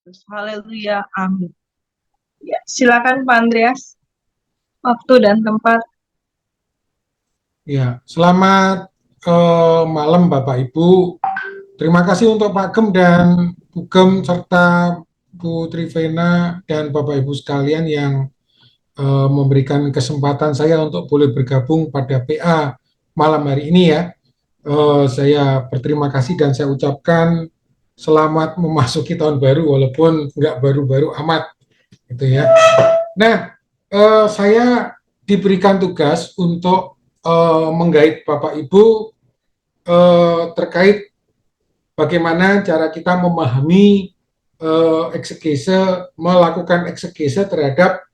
Kristus. Haleluya. Amin. Ya, silakan Pak Andreas. Waktu dan tempat. Ya, selamat malam Bapak Ibu. Terima kasih untuk Pak Gem dan Bu Gem serta Bu Trivena dan Bapak Ibu sekalian yang memberikan kesempatan saya untuk boleh bergabung pada PA malam hari ini ya. Saya berterima kasih dan saya ucapkan selamat memasuki tahun baru walaupun nggak baru-baru amat gitu ya. Nah, saya diberikan tugas untuk menggait Bapak Ibu terkait bagaimana cara kita memahami eksegese, melakukan eksegese terhadap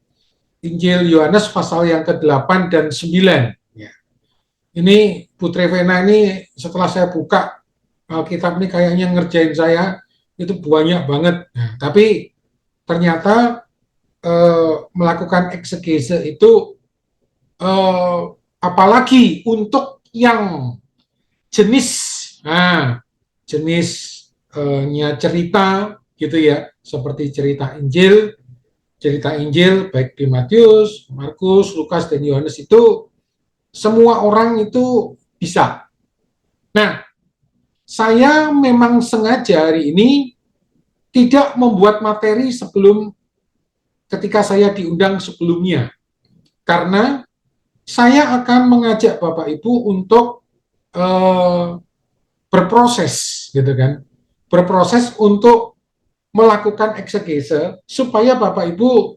Injil Yohanes pasal yang ke-8 dan 9. Ya. Ini Putri Vena ini setelah saya buka Alkitab ini kayaknya ngerjain saya, itu banyak banget. Nah, tapi ternyata melakukan eksegese itu apalagi untuk yang jenis jenisnya cerita gitu ya, seperti cerita Injil baik di Matius, Markus, Lukas dan Yohanes itu semua orang itu bisa. Nah, saya memang sengaja hari ini tidak membuat materi sebelum ketika saya diundang sebelumnya, karena saya akan mengajak Bapak Ibu untuk berproses, gitu kan, berproses untuk melakukan eksegese supaya Bapak Ibu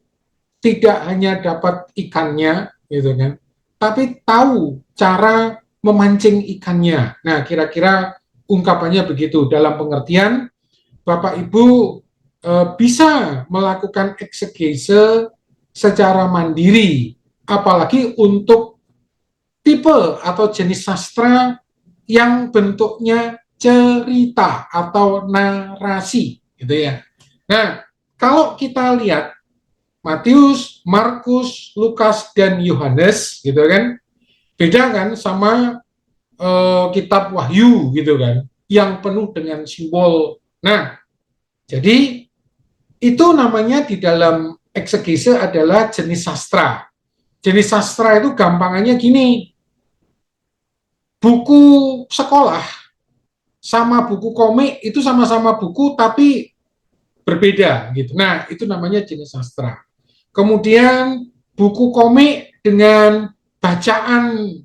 tidak hanya dapat ikannya, gitu kan, tapi tahu cara memancing ikannya. Nah, kira-kira ungkapannya begitu, dalam pengertian Bapak Ibu bisa melakukan eksegese secara mandiri, apalagi untuk tipe atau jenis sastra yang bentuknya cerita atau narasi, gitu ya. Nah, kalau kita lihat Matius, Markus, Lukas, dan Yohanes, gitu kan, beda kan sama kitab Wahyu, gitu kan, yang penuh dengan simbol. Nah, jadi itu namanya di dalam eksegese adalah jenis sastra. Jenis sastra itu gampangannya gini, buku sekolah sama buku komik itu sama-sama buku tapi berbeda gitu. Nah, itu namanya jenis sastra. Kemudian buku komik dengan bacaan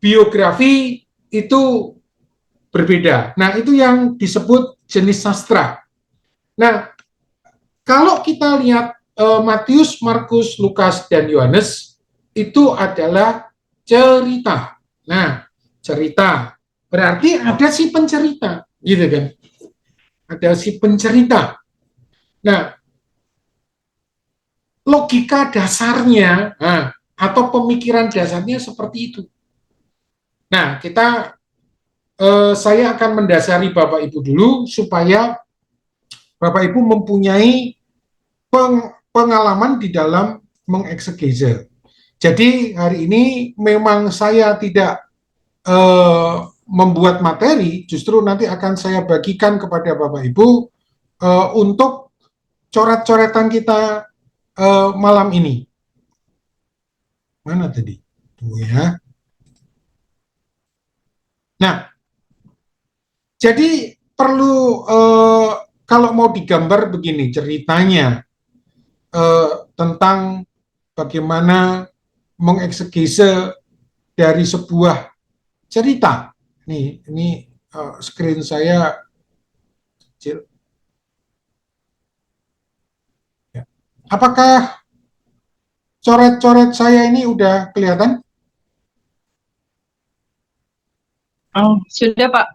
biografi itu berbeda. Nah, itu yang disebut jenis sastra. Nah, kalau kita lihat Matius, Markus, Lukas, dan Yohanes itu adalah cerita. Nah, cerita berarti ada si pencerita, gitu kan? Ada si pencerita. Nah, logika dasarnya atau pemikiran dasarnya seperti itu. Nah, saya akan mendasari Bapak Ibu dulu supaya Bapak Ibu mempunyai pengalaman di dalam mengeksegese. Jadi hari ini memang saya tidak membuat materi, justru nanti akan saya bagikan kepada Bapak Ibu untuk coret-coretan kita malam ini. Mana tadi? Tunggu ya. Nah, jadi perlu kalau mau digambar begini ceritanya tentang bagaimana mengeksegese dari sebuah cerita. Ini screen saya kecil. Ya. Apakah coret-coret saya ini udah kelihatan? Oh, sudah Pak.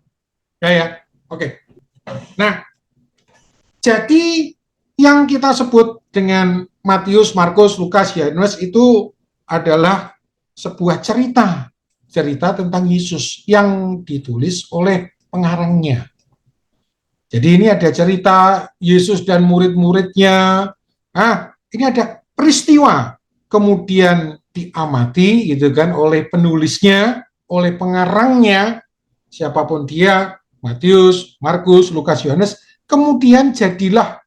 Ya. Oke. Nah, jadi yang kita sebut dengan Matius, Markus, Lukas, Yohanes itu adalah sebuah cerita tentang Yesus yang ditulis oleh pengarangnya. Jadi ini ada cerita Yesus dan murid-muridnya. Ini ada peristiwa kemudian diamati gitu kan oleh penulisnya, oleh pengarangnya, siapapun dia, Matius, Markus, Lukas, Yohanes, kemudian jadilah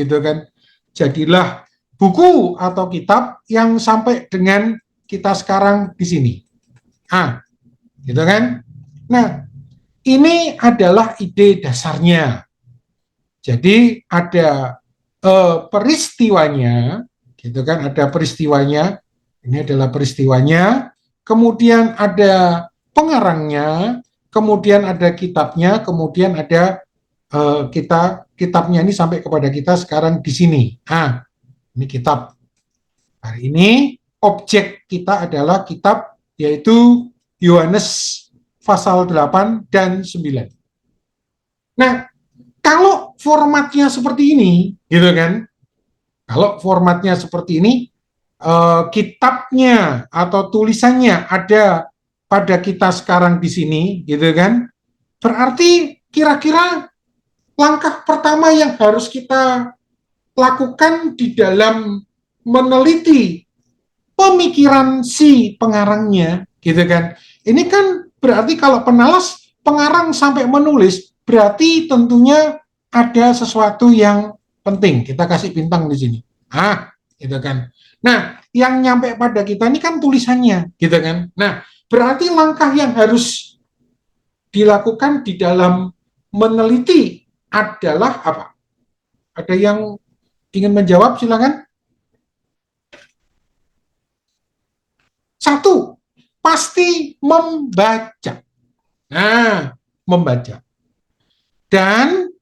gitu kan. Jadilah buku atau kitab yang sampai dengan kita sekarang di sini. Gitu kan. Nah, ini adalah ide dasarnya. Jadi ada peristiwanya, gitu kan, ada peristiwanya. Ini adalah peristiwanya. Kemudian ada pengarangnya, kemudian ada kitabnya, kemudian ada kitabnya ini sampai kepada kita sekarang di sini. Ini kitab. Hari ini objek kita adalah kitab, yaitu Yohanes pasal 8 dan 9. Nah, kalau formatnya seperti ini, gitu kan? Kalau formatnya seperti ini, kitabnya atau tulisannya ada pada kita sekarang di sini, gitu kan? Berarti kira-kira langkah pertama yang harus kita lakukan di dalam meneliti pemikiran si pengarangnya, gitu kan? Ini kan berarti kalau penalas pengarang sampai menulis, berarti tentunya ada sesuatu yang penting. Kita kasih bintang di sini. Gitu kan. Nah, yang nyampe pada kita ini kan tulisannya, gitu kan. Nah, berarti langkah yang harus dilakukan di dalam meneliti adalah apa? Ada yang ingin menjawab, silakan. Satu, pasti membaca. Nah, membaca. Dan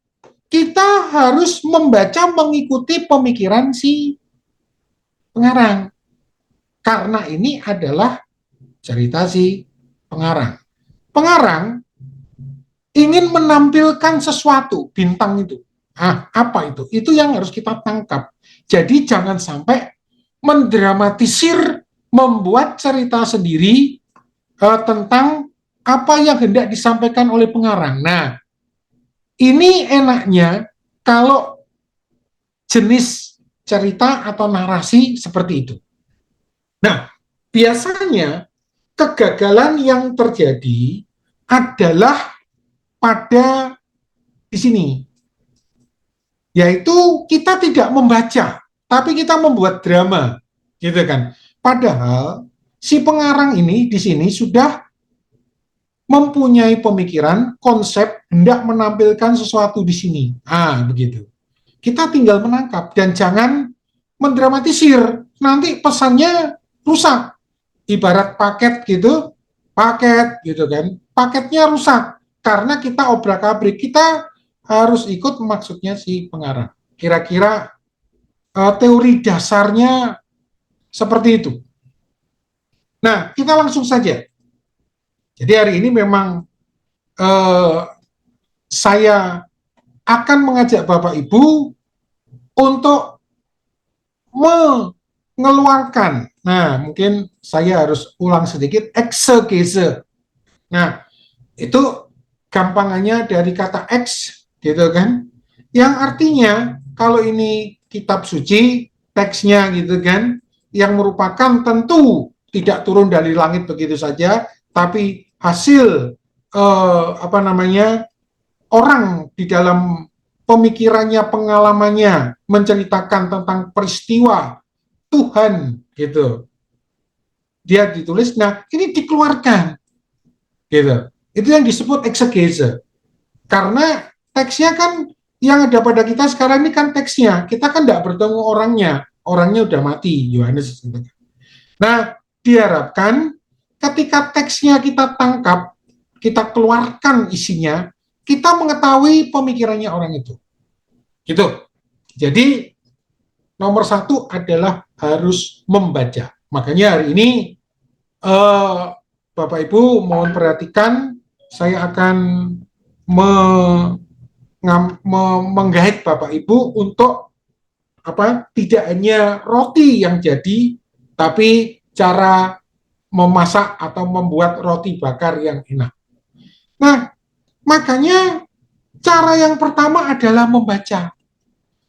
kita harus membaca mengikuti pemikiran si pengarang. Karena ini adalah cerita si pengarang. Pengarang ingin menampilkan sesuatu, bintang itu. Apa itu? Itu yang harus kita tangkap. Jadi jangan sampai mendramatisir, membuat cerita sendiri tentang apa yang hendak disampaikan oleh pengarang. Nah, ini enaknya kalau jenis cerita atau narasi seperti itu. Nah, biasanya kegagalan yang terjadi adalah pada di sini, yaitu kita tidak membaca, tapi kita membuat drama, gitu kan. Padahal si pengarang ini di sini sudah mempunyai pemikiran, konsep, hendak menampilkan sesuatu di sini. Begitu. Kita tinggal menangkap dan jangan mendramatisir. Nanti pesannya rusak. Ibarat paket gitu kan. Paketnya rusak karena kita obrak-abrik. Kita harus ikut maksudnya si pengarang. Kira-kira teori dasarnya seperti itu. Nah, kita langsung saja. Jadi hari ini memang saya akan mengajak Bapak Ibu untuk mengeluarkan, nah mungkin saya harus ulang sedikit, eksegese. Nah, itu gampangannya dari kata eks, gitu kan, yang artinya kalau ini kitab suci, teksnya gitu kan, yang merupakan tentu tidak turun dari langit begitu saja, tapi hasil orang di dalam pemikirannya, pengalamannya menceritakan tentang peristiwa Tuhan gitu. Dia ditulis, nah ini dikeluarkan gitu. Itu yang disebut eksegese. Karena teksnya kan yang ada pada kita sekarang ini kan teksnya. Kita kan tidak bertemu orangnya. Orangnya udah mati, Yohanes. Nah, diharapkan ketika teksnya kita tangkap, kita keluarkan isinya, kita mengetahui pemikirannya orang itu. Gitu. Jadi, nomor satu adalah harus membaca. Makanya hari ini, Bapak Ibu mohon perhatikan, saya akan menggait Bapak Ibu untuk tidak hanya roti yang jadi, tapi cara memasak atau membuat roti bakar yang enak. Nah, makanya cara yang pertama adalah membaca.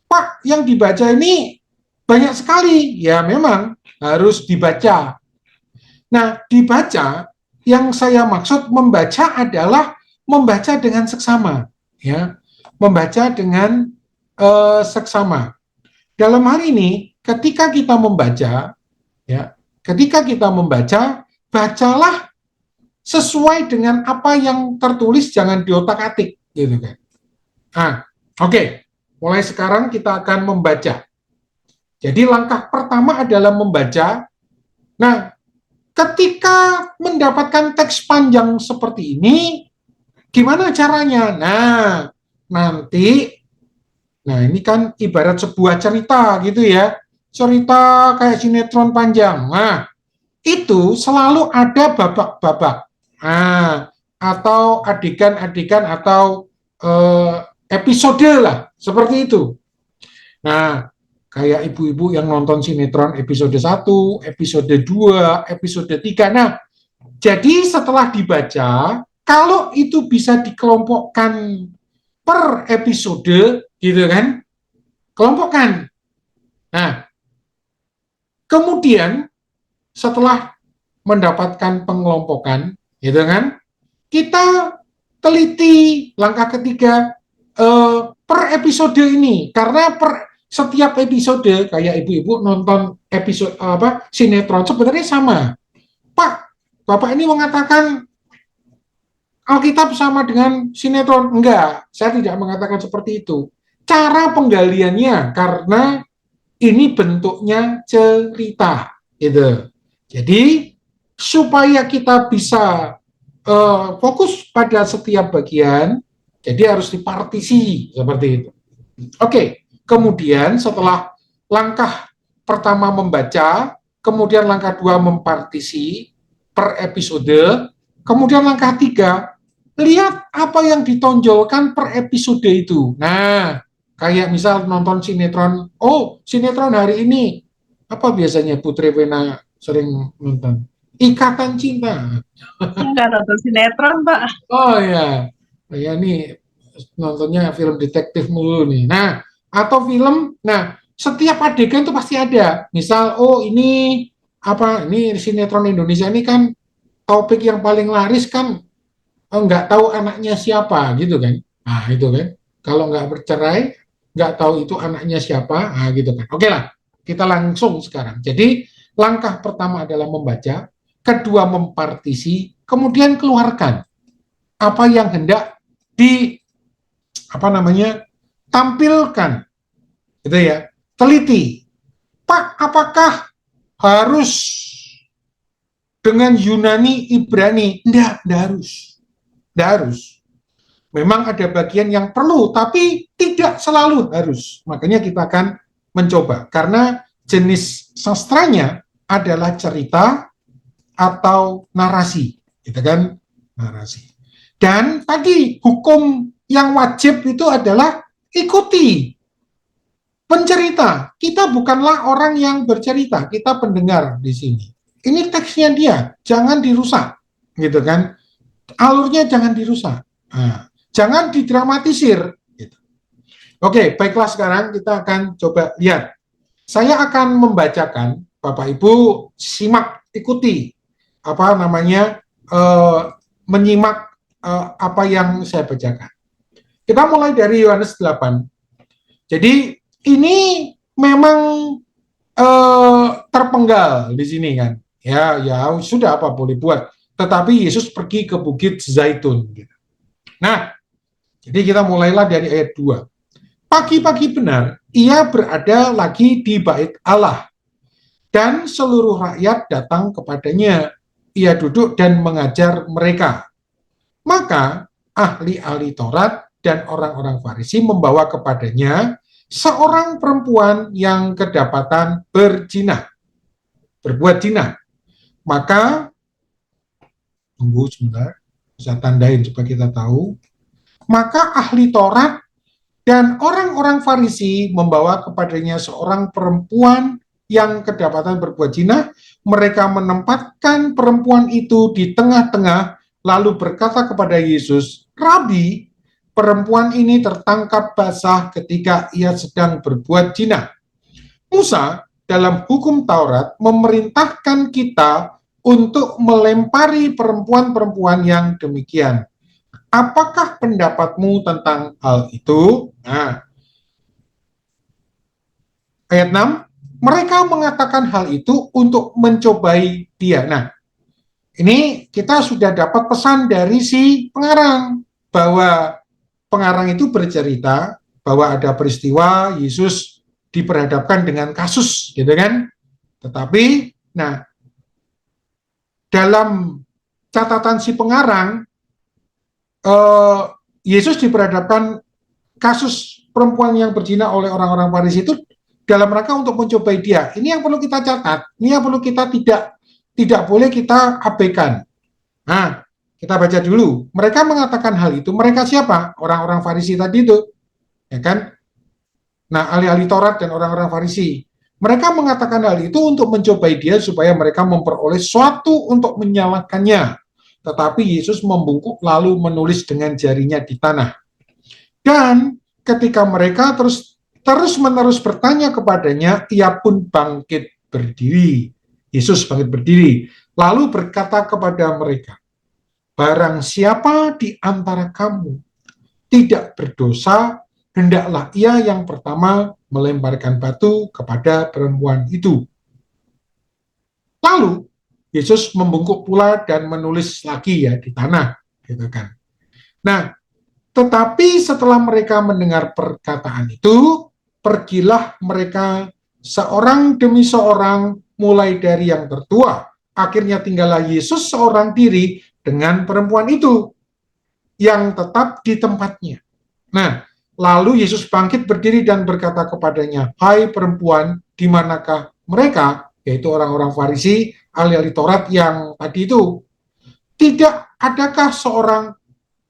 Pak, yang dibaca ini banyak sekali. Ya, memang harus dibaca. Nah, dibaca, yang saya maksud membaca adalah membaca dengan seksama. Ya, membaca dengan seksama. dalam hal ini ketika kita membaca, ya, bacalah sesuai dengan apa yang tertulis, jangan diotak-atik, gitu kan. Nah, oke. Mulai sekarang kita akan membaca. Jadi langkah pertama adalah membaca. Nah, ketika mendapatkan teks panjang seperti ini, gimana caranya? Nah, ini kan ibarat sebuah cerita gitu ya. Cerita kayak sinetron panjang. Nah, itu selalu ada babak-babak. Nah, atau adegan-adegan atau episode lah, seperti itu. Nah, kayak ibu-ibu yang nonton sinetron episode 1, episode 2, episode 3. Nah, jadi setelah dibaca, kalau itu bisa dikelompokkan per episode, gitu kan, kelompokkan. Nah, kemudian setelah mendapatkan pengelompokan, gitu kan, kita teliti langkah ketiga per episode ini, karena per setiap episode kayak ibu-ibu nonton episode sinetron sebenarnya sama. Pak, Bapak ini mengatakan Alkitab sama dengan sinetron. Enggak, saya tidak mengatakan seperti itu. Cara penggaliannya, karena ini bentuknya cerita, gitu. Jadi, supaya kita bisa fokus pada setiap bagian, jadi harus dipartisi, seperti itu. Oke, kemudian setelah langkah pertama membaca, kemudian langkah 2 mempartisi per episode, kemudian langkah 3 lihat apa yang ditonjolkan per episode itu. Nah, kayak misal nonton sinetron, oh sinetron hari ini, apa biasanya Putri Vena sering nonton? Ikatan Cinta. Enggak nonton sinetron, Pak. Oh ya, ya nih nontonnya film detektif mulu nih. Nah, atau film, nah setiap adegan itu pasti ada. Misal, oh ini apa? Ini sinetron Indonesia ini kan topik yang paling laris kan nggak tahu anaknya siapa gitu kan. Nah itu kan. Kalau nggak bercerai, nggak tahu itu anaknya siapa, nah gitu kan. Oke lah, kita langsung sekarang. Jadi langkah pertama adalah membaca, kedua mempartisi, kemudian keluarkan apa yang hendak di tampilkan, gitu ya. Teliti, Pak, apakah harus dengan Yunani, Ibrani? Enggak harus. Enggak harus. Memang ada bagian yang perlu, tapi tidak selalu harus. Makanya kita akan mencoba, karena jenis sastranya adalah cerita atau narasi, gitu kan? Narasi. Dan tadi hukum yang wajib itu adalah ikuti pencerita. Kita bukanlah orang yang bercerita, kita pendengar di sini. Ini teksnya dia, jangan dirusak, gitu kan? Alurnya jangan dirusak. Nah, jangan didramatisir. Gitu. Oke, baiklah sekarang kita akan coba lihat. Saya akan membacakan, Bapak Ibu simak, ikuti menyimak apa yang saya bacakan. Kita mulai dari Yohanes 8. Jadi ini memang terpenggal di sini kan. Ya sudah apa boleh buat. Tetapi Yesus pergi ke Bukit Zaitun. Gitu. Nah, jadi kita mulailah dari ayat 2. Pagi-pagi benar, ia berada lagi di bait Allah. Dan seluruh rakyat datang kepadanya. Ia duduk dan mengajar mereka. Maka ahli-ahli Taurat dan orang-orang Farisi membawa kepadanya seorang perempuan yang kedapatan berbuat zina. Maka, tunggu sebentar, bisa tandain supaya kita tahu. Maka ahli Taurat dan orang-orang Farisi membawa kepadanya seorang perempuan yang kedapatan berbuat zina. Mereka menempatkan perempuan itu di tengah-tengah, lalu berkata kepada Yesus, Rabi, perempuan ini tertangkap basah ketika ia sedang berbuat zina. Musa dalam hukum Taurat memerintahkan kita untuk melempari perempuan-perempuan yang demikian. Apakah pendapatmu tentang hal itu? Nah, Ayat 6, mereka mengatakan hal itu untuk mencobai dia. Nah, ini kita sudah dapat pesan dari si pengarang, bahwa pengarang itu bercerita bahwa ada peristiwa Yesus diperhadapkan dengan kasus, gitu kan? Tetapi, nah, dalam catatan si pengarang, Yesus diperhadapkan kasus perempuan yang berzina oleh orang-orang Farisi itu dalam rangka untuk mencobai dia. Ini yang perlu kita catat, ini yang perlu kita tidak boleh kita abaikan. Nah, kita baca dulu. Mereka mengatakan hal itu. Mereka siapa? Orang-orang Farisi tadi itu, ya kan? Nah, ahli-ahli Taurat dan orang-orang Farisi. Mereka mengatakan hal itu untuk mencobai dia supaya mereka memperoleh sesuatu untuk menyalahkannya. Tetapi Yesus membungkuk lalu menulis dengan jarinya di tanah. Dan ketika mereka terus-menerus bertanya kepadanya, ia pun bangkit berdiri. Yesus bangkit berdiri, lalu berkata kepada mereka, barang siapa di antara kamu tidak berdosa, hendaklah ia yang pertama melemparkan batu kepada perempuan itu. Lalu Yesus membungkuk pula dan menulis lagi ya di tanah, gitu kan. Nah, tetapi setelah mereka mendengar perkataan itu, pergilah mereka seorang demi seorang, mulai dari yang tertua. Akhirnya tinggallah Yesus seorang diri dengan perempuan itu, yang tetap di tempatnya. Nah, lalu Yesus bangkit berdiri dan berkata kepadanya, hai perempuan, di manakah mereka? Yaitu orang-orang Farisi, ahli-ahli Taurat yang tadi itu. Tidak adakah seorang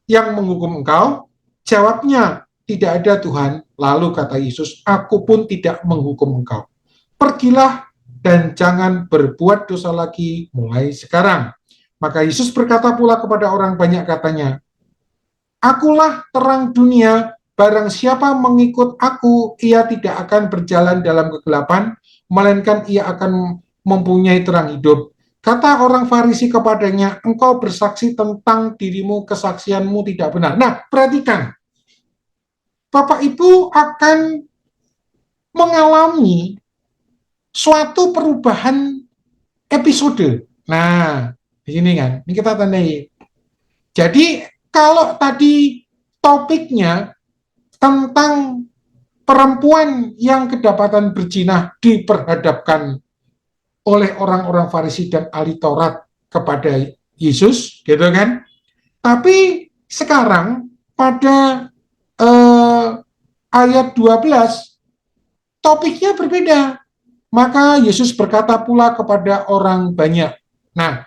yang menghukum engkau? Jawabnya, tidak ada Tuhan. Lalu kata Yesus, aku pun tidak menghukum engkau. Pergilah dan jangan berbuat dosa lagi mulai sekarang. Maka Yesus berkata pula kepada orang banyak katanya, akulah terang dunia, barang siapa mengikut aku, ia tidak akan berjalan dalam kegelapan, melainkan ia akan mempunyai terang hidup. Kata orang Farisi kepadanya, engkau bersaksi tentang dirimu, kesaksianmu tidak benar. Nah, perhatikan, Bapak Ibu akan mengalami suatu perubahan episode. Nah, di sini kan, ini kita tandai. Jadi, kalau tadi topiknya tentang perempuan yang kedapatan berzina diperhadapkan oleh orang-orang Farisi dan ahli Taurat kepada Yesus, gitu kan? Tapi sekarang pada ayat 12 topiknya berbeda. Maka Yesus berkata pula kepada orang banyak. Nah,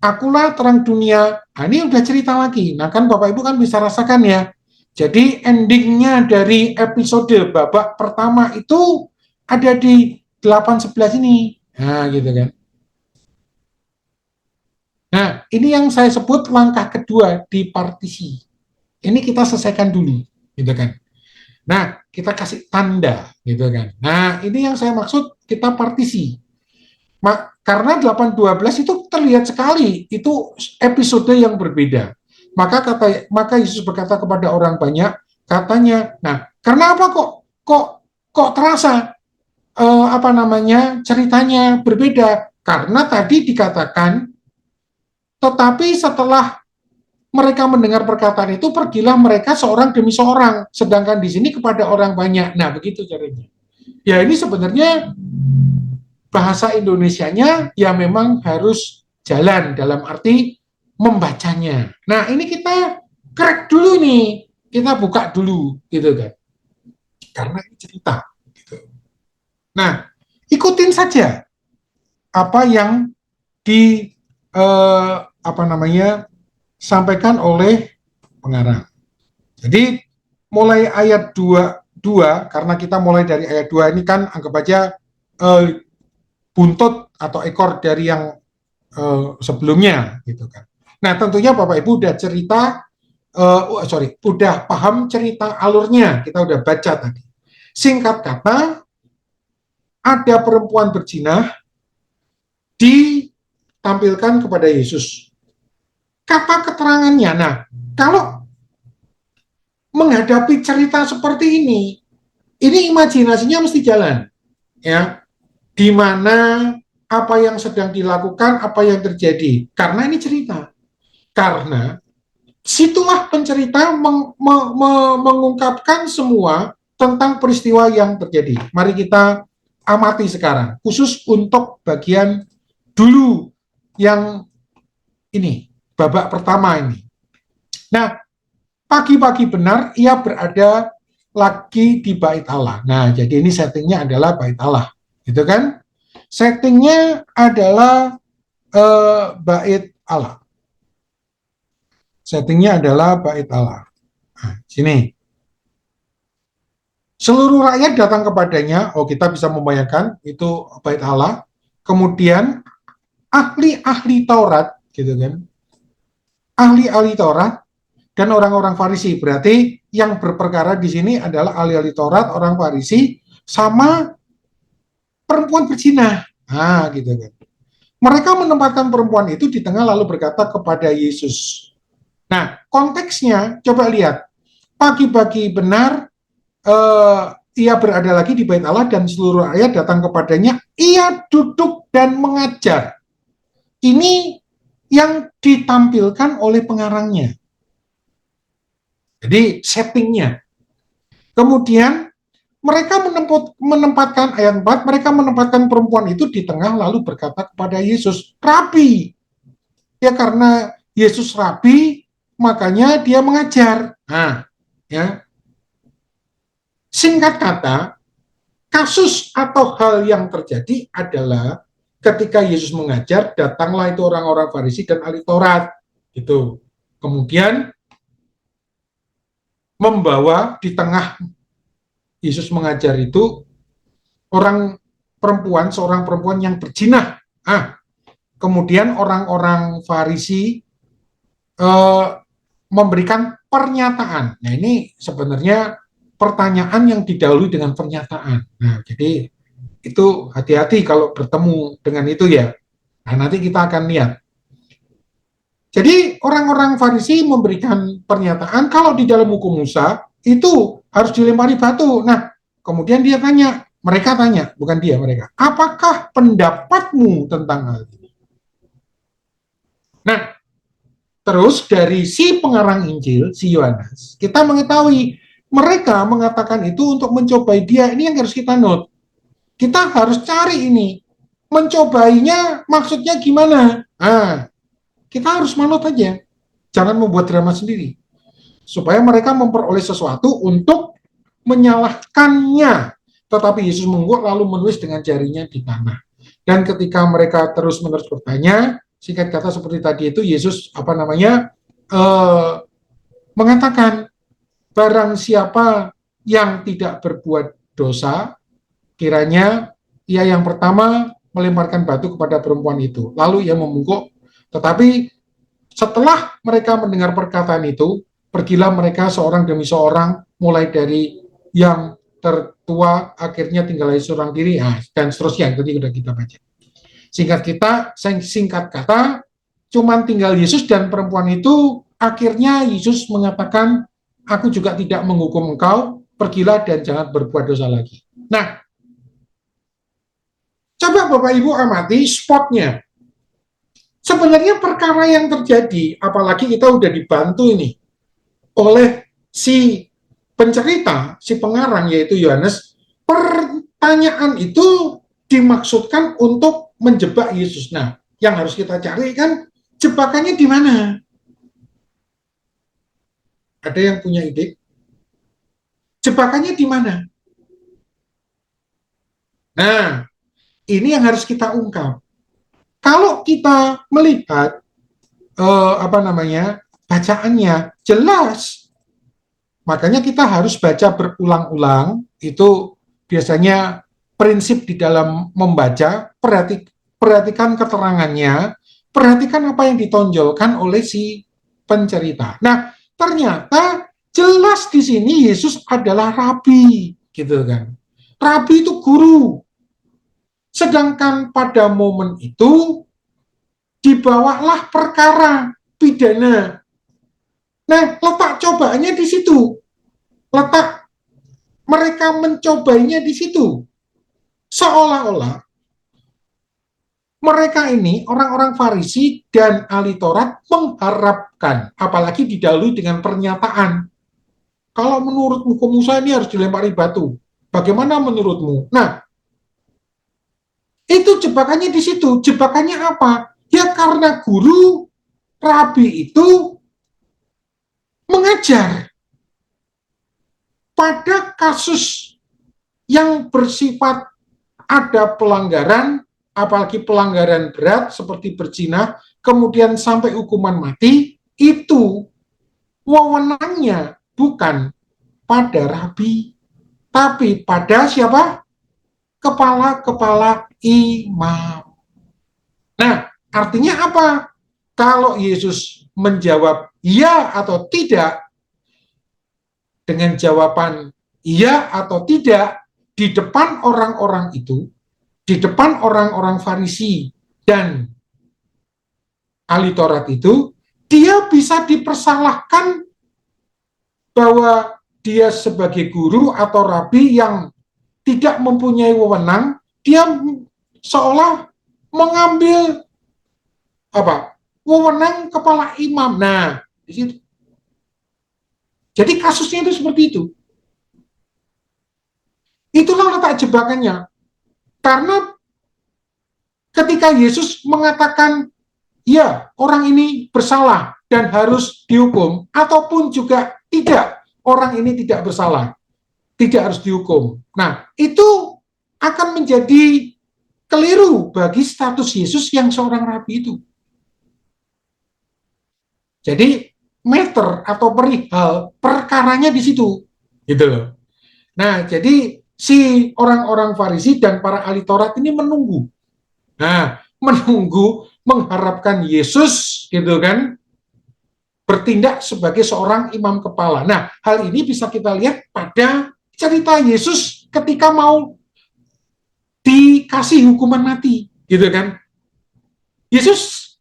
akulah terang dunia. Nah, ini udah cerita lagi. Nah, kan Bapak Ibu kan bisa rasakan ya. Jadi endingnya dari episode babak pertama itu ada di 8:11 ini. Nah, gitu kan. Nah, ini yang saya sebut langkah kedua di partisi. Ini kita selesaikan dulu, gitu kan. Nah, kita kasih tanda, gitu kan. Nah, ini yang saya maksud kita partisi. Karena 8:12 itu terlihat sekali, itu episode yang berbeda. Maka Yesus berkata kepada orang banyak, katanya, nah, karena apa kok terasa ceritanya berbeda? Karena tadi dikatakan, tetapi setelah mereka mendengar perkataan itu, pergilah mereka seorang demi seorang, sedangkan di sini kepada orang banyak. Nah, begitu caranya. Ya, ini sebenarnya bahasa Indonesianya ya memang harus jalan dalam arti membacanya. Nah, ini kita crack dulu nih, kita buka dulu, gitu kan. Karena ini cerita. Gitu. Nah, ikutin saja apa yang di sampaikan oleh pengarang. Jadi mulai ayat 2, karena kita mulai dari ayat 2 ini kan anggap aja buntut atau ekor dari yang sebelumnya gitu kan. Nah, tentunya Bapak Ibu udah udah paham cerita alurnya, kita udah baca tadi. Singkat kata, ada perempuan berzina ditampilkan kepada Yesus. Kata keterangannya, nah, kalau menghadapi cerita seperti ini imajinasinya mesti jalan. ya, di mana apa yang sedang dilakukan, apa yang terjadi. Karena ini cerita. Karena situlah pencerita mengungkapkan semua tentang peristiwa yang terjadi. Mari kita amati sekarang, khusus untuk bagian dulu yang ini, babak pertama ini. Nah, pagi-pagi benar ia berada lagi di bait Allah. Nah, jadi ini settingnya adalah bait Allah, gitu kan? Settingnya adalah bait Allah. Settingnya adalah bait Allah. Nah, sini. Seluruh rakyat datang kepadanya. Oh, kita bisa membayangkan itu bait Allah. Kemudian ahli-ahli Taurat, gitu kan? Ahli-ahli Taurat dan orang-orang Farisi. Berarti yang berperkara di sini adalah ahli-ahli Taurat, orang Farisi, sama perempuan berzina. Nah, gitu kan. Mereka menempatkan perempuan itu di tengah lalu berkata kepada Yesus. Nah, konteksnya coba lihat. Pagi-pagi benar ia berada lagi di bait Allah dan seluruh rakyat datang kepadanya. Ia duduk dan mengajar. Ini yang ditampilkan oleh pengarangnya. Jadi settingnya. Kemudian mereka menempatkan ayat 4, mereka menempatkan perempuan itu di tengah lalu berkata kepada Yesus, Rabi. Ya karena Yesus Rabi, makanya dia mengajar. Nah, ya. Singkat kata, kasus atau hal yang terjadi adalah ketika Yesus mengajar, datanglah itu orang-orang Farisi dan ahli Taurat. Gitu. Kemudian membawa di tengah Yesus mengajar itu seorang perempuan yang berzina. Kemudian orang-orang Farisi memberikan pernyataan. Nah, ini sebenarnya pertanyaan yang didahului dengan pernyataan. Nah, jadi itu hati-hati kalau bertemu dengan itu ya. Nah, nanti kita akan lihat. Jadi orang-orang Farisi memberikan pernyataan kalau di dalam hukum Musa itu harus dilempari batu. Nah, kemudian mereka tanya, bukan dia, mereka, apakah pendapatmu tentang hal ini? Nah, terus dari si pengarang Injil, si Yohanes, kita mengetahui mereka mengatakan itu untuk mencobai dia. Ini yang harus kita note. Kita harus cari ini. Mencobainya maksudnya gimana? Nah, kita harus manut aja. Jangan membuat drama sendiri. Supaya mereka memperoleh sesuatu untuk menyalahkannya. Tetapi Yesus mengguk lalu menulis dengan jarinya di tanah. Dan ketika mereka terus-menerus bertanya, singkat kata seperti tadi itu, Yesus mengatakan, barang siapa yang tidak berbuat dosa, kiranya ia yang pertama melemparkan batu kepada perempuan itu. Lalu ia membungkuk. Tetapi setelah mereka mendengar perkataan itu, pergilah mereka seorang demi seorang, mulai dari yang tertua, akhirnya tinggal seorang diri, dan seterusnya. Tadi sudah kita baca. Singkat kata, cuman tinggal Yesus dan perempuan itu. Akhirnya Yesus mengatakan, aku juga tidak menghukum engkau, pergilah dan jangan berbuat dosa lagi. Nah, coba Bapak Ibu amati spotnya. Sebenarnya perkara yang terjadi, apalagi kita udah dibantu ini oleh si pencerita, si pengarang yaitu Yohanes, pertanyaan itu dimaksudkan untuk menjebak Yesus. Nah, yang harus kita cari kan jebakannya di mana? Ada yang punya ide? Jebakannya di mana? Nah, ini yang harus kita ungkap. Kalau kita melihat bacaannya jelas, makanya kita harus baca berulang-ulang. Itu biasanya prinsip di dalam membaca. Perhatikan keterangannya, perhatikan apa yang ditonjolkan oleh si pencerita. Nah, ternyata jelas di sini Yesus adalah rabi, gitu kan? Rabi itu guru. Sedangkan pada momen itu dibawalah perkara pidana. Nah, letak cobaannya di situ. Letak mereka mencobainya di situ. seolah-olah mereka ini orang-orang Farisi dan ahli Taurat mengharapkan, apalagi didahului dengan pernyataan, kalau menurutmu Musa ini harus dilempari batu. Bagaimana menurutmu? Nah, itu jebakannya di situ. Jebakannya apa? Ya karena guru rabi itu mengajar pada kasus yang bersifat ada pelanggaran, apalagi pelanggaran berat seperti berzina, kemudian sampai hukuman mati, itu wewenangnya bukan pada rabi, tapi pada siapa? Kepala-kepala imam. Nah, artinya apa? Kalau Yesus menjawab ya atau tidak dengan jawaban iya atau tidak di depan orang-orang itu, di depan orang-orang Farisi dan ahli Taurat itu, dia bisa dipersalahkan bahwa dia sebagai guru atau rabi yang tidak mempunyai wewenang, dia seolah mengambil apa? Wewenang kepala imam. Nah, di situ. Jadi kasusnya itu seperti itu. Itulah letak jebakannya. Karena ketika Yesus mengatakan, ya orang ini bersalah dan harus dihukum, ataupun juga tidak, orang ini tidak bersalah, tidak harus dihukum. Nah, itu akan menjadi keliru bagi status Yesus yang seorang rabi itu. Jadi, meter atau perihal perkaranya di situ. Gitu loh. Nah, jadi si orang-orang Farisi dan para ahli Taurat ini menunggu. Nah, menunggu mengharapkan Yesus gitu kan bertindak sebagai seorang imam kepala. Nah, hal ini bisa kita lihat pada cerita Yesus ketika mau dikasih hukuman mati, gitu kan. Yesus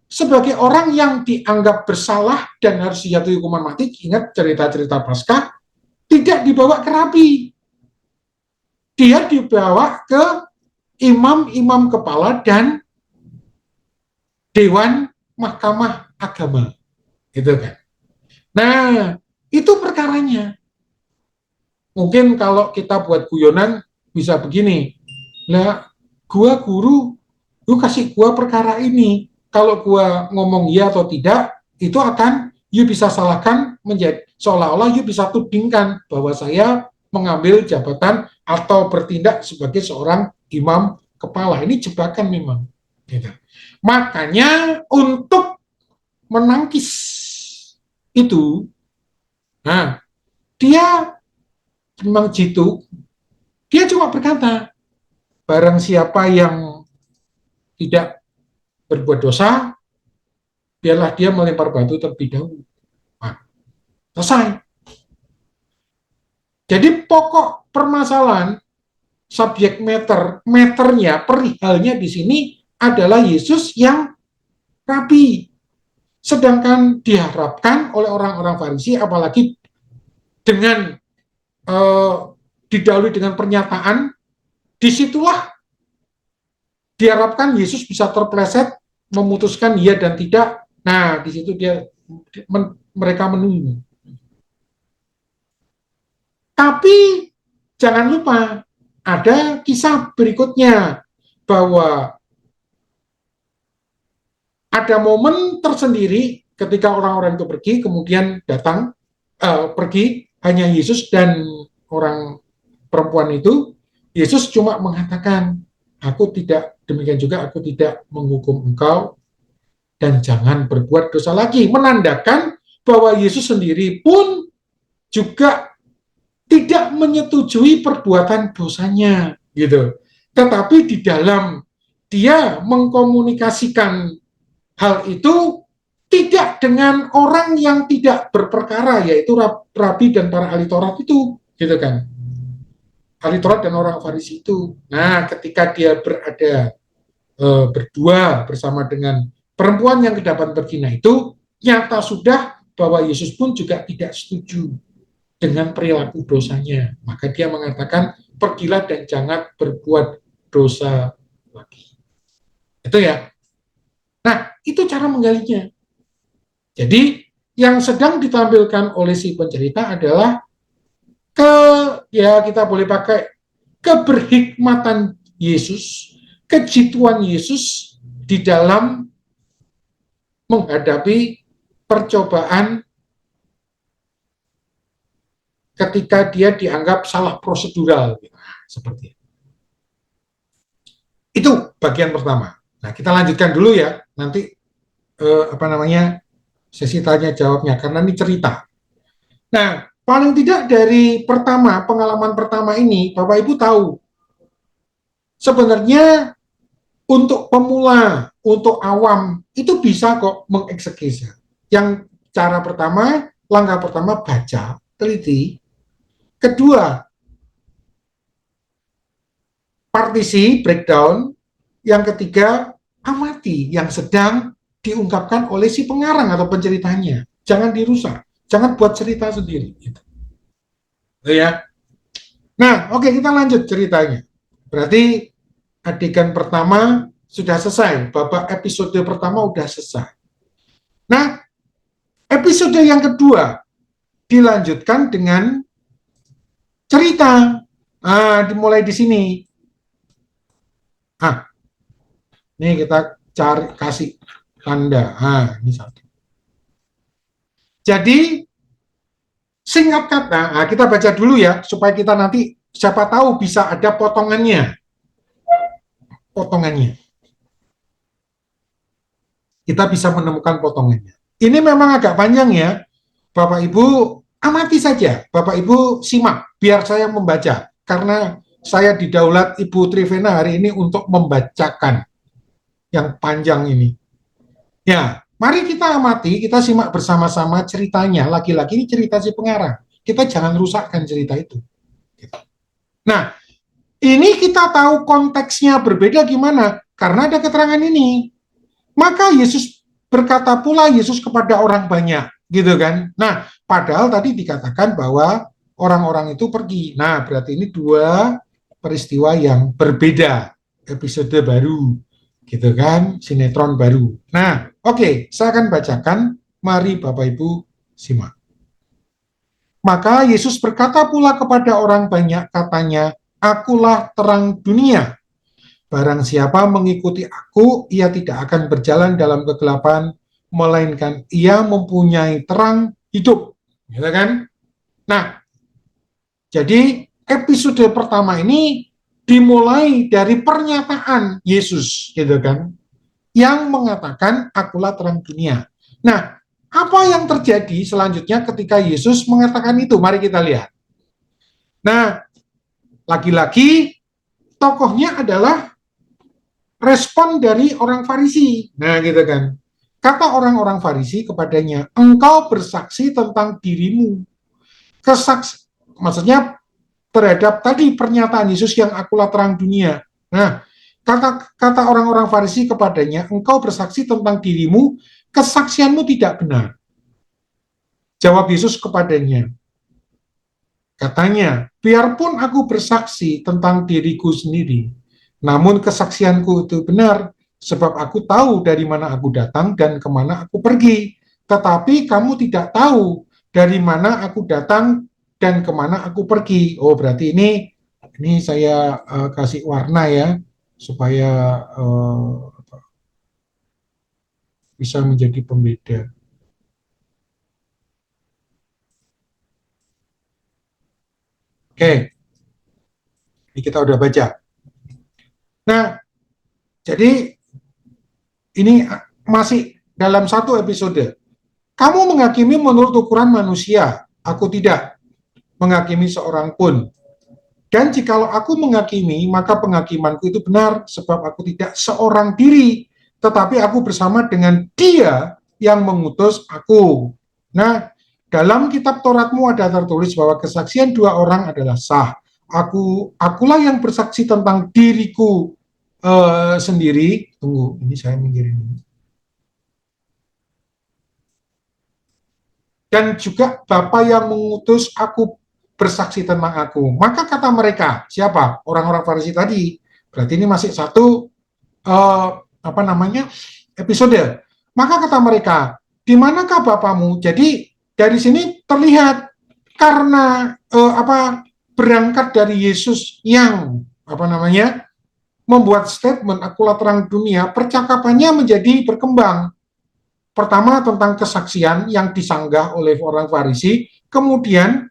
sebagai orang yang dianggap bersalah dan harus dijatuhi hukuman mati, ingat cerita-cerita Paskah, tidak dibawa ke rabi. Dia dibawa ke imam-imam kepala dan dewan mahkamah agama. Gitu kan. Nah, itu perkaranya. Mungkin kalau kita buat guyonan bisa begini. Nah, gua guru, lu kasih gua perkara ini. Kalau gua ngomong iya atau tidak, itu akan you bisa salahkan menjadi seolah-olah you bisa tudingkan bahwa saya mengambil jabatan atau bertindak sebagai seorang imam kepala. Ini jebakan memang. Gitu. Makanya untuk menangkis itu, nah dia memang jitu, dia cuma berkata, barang siapa yang tidak berbuat dosa, biarlah dia melempar batu terlebih dahulu. Nah, selesai. Jadi pokok permasalahan, subjek meternya, perihalnya di sini adalah Yesus yang rabi. Sedangkan diharapkan oleh orang-orang Farisi, apalagi dengan didahului dengan pernyataan, disitulah diharapkan Yesus bisa terpleset, memutuskan iya dan tidak. Nah, di situ mereka menunggu. Tapi jangan lupa ada kisah berikutnya bahwa ada momen tersendiri ketika orang-orang itu pergi, kemudian datang pergi hanya Yesus dan orang perempuan itu. Yesus cuma mengatakan, aku tidak, demikian juga aku tidak menghukum engkau dan jangan berbuat dosa lagi. Menandakan bahwa Yesus sendiri pun juga tidak menyetujui perbuatan dosanya, gitu. Tetapi di dalam dia mengkomunikasikan hal itu tidak dengan orang yang tidak berperkara, yaitu rabi dan para ahli Taurat itu, gitu kan. Ahli Taurat dan orang Farisi itu. Nah, ketika dia berada berdua bersama dengan perempuan yang kedapatan berzina itu, nyata sudah bahwa Yesus pun juga tidak setuju dengan perilaku dosanya. Maka dia mengatakan, pergilah dan jangan berbuat berdosa lagi. Itu ya. Nah, itu cara menggalinya. Jadi, yang sedang ditampilkan oleh si pencerita adalah ya kita boleh pakai keberhikmatan Yesus, kejituan Yesus di dalam menghadapi percobaan ketika dia dianggap salah prosedural, seperti itu. Itu bagian pertama. Nah, kita lanjutkan dulu ya, nanti sesi tanya jawabnya, karena ini cerita. Nah, paling tidak dari pengalaman pertama ini, Bapak Ibu tahu, sebenarnya untuk pemula, untuk awam, itu bisa kok mengeksekusi. Yang cara pertama, langkah pertama, baca, teliti. Kedua, partisi, breakdown. Yang ketiga, amati yang sedang diungkapkan oleh si pengarang atau penceritanya. Jangan dirusak, jangan buat cerita sendiri. Gitu. Ya. Nah, oke, kita lanjut ceritanya. Berarti adegan pertama sudah selesai, babak episode pertama sudah selesai. Nah, episode yang kedua dilanjutkan dengan cerita. Dimulai di sini. Ini kita cari, kasih tanda. Ini satu. Jadi, singkat kata, kita baca dulu ya, supaya kita nanti siapa tahu bisa ada potongannya. Kita bisa menemukan potongannya. Ini memang agak panjang ya, Bapak Ibu amati saja, Bapak Ibu simak, biar saya membaca, karena saya didaulat Ibu Trivena hari ini untuk membacakan yang panjang ini. Ya, mari kita amati, kita simak bersama-sama ceritanya. Lagi-lagi ini cerita si pengarang. Kita jangan rusakkan cerita itu. Nah, ini kita tahu konteksnya berbeda gimana? Karena ada keterangan ini. Maka Yesus berkata pula Yesus kepada orang banyak, gitu kan? Nah, padahal tadi dikatakan bahwa orang-orang itu pergi. Nah, berarti ini dua peristiwa yang berbeda, episode baru, gitu kan? Sinetron baru. Nah, oke, saya akan bacakan. Mari Bapak Ibu simak. Maka Yesus berkata pula kepada orang banyak, katanya, akulah terang dunia. Barang siapa mengikuti aku, ia tidak akan berjalan dalam kegelapan, melainkan ia mempunyai terang hidup. Gitu kan? Nah, jadi episode pertama ini dimulai dari pernyataan Yesus, gitu kan? Yang mengatakan, akulah terang dunia. Nah, apa yang terjadi selanjutnya ketika Yesus mengatakan itu? Mari kita lihat. Nah, lagi-lagi tokohnya adalah respon dari orang Farisi. Nah, gitu kan. Kata orang-orang Farisi kepadanya, engkau bersaksi tentang dirimu. Maksudnya terhadap tadi pernyataan Yesus yang akulah terang dunia. Nah, kata orang-orang Farisi kepadanya, engkau bersaksi tentang dirimu, kesaksianmu tidak benar. Jawab Yesus kepadanya, katanya, biarpun aku bersaksi tentang diriku sendiri, namun kesaksianku itu benar, sebab aku tahu dari mana aku datang dan kemana aku pergi. Tetapi kamu tidak tahu dari mana aku datang dan kemana aku pergi. Oh, berarti ini saya kasih warna ya, supaya bisa menjadi pembeda. Oke, ini kita udah baca. Nah, jadi ini masih dalam satu episode. Kamu menghakimi menurut ukuran manusia, aku tidak menghakimi seorang pun. Dan jikalau aku menghakimi, maka penghakimanku itu benar, sebab aku tidak seorang diri, tetapi aku bersama dengan Dia yang mengutus aku. Nah, dalam kitab Tauratmu ada tertulis bahwa kesaksian dua orang adalah sah. Akulah yang bersaksi tentang diriku sendiri. Tunggu, ini saya mengkirim. Dan juga Bapa yang mengutus aku bersaksi tentang aku. Maka kata mereka, siapa? Orang-orang Farisi tadi, Berarti ini masih satu episode. Maka kata mereka, di manakah Bapamu? Jadi dari sini terlihat karena berangkat dari Yesus yang membuat statement akulah terang dunia, percakapannya menjadi berkembang. Pertama tentang kesaksian yang disanggah oleh orang Farisi, kemudian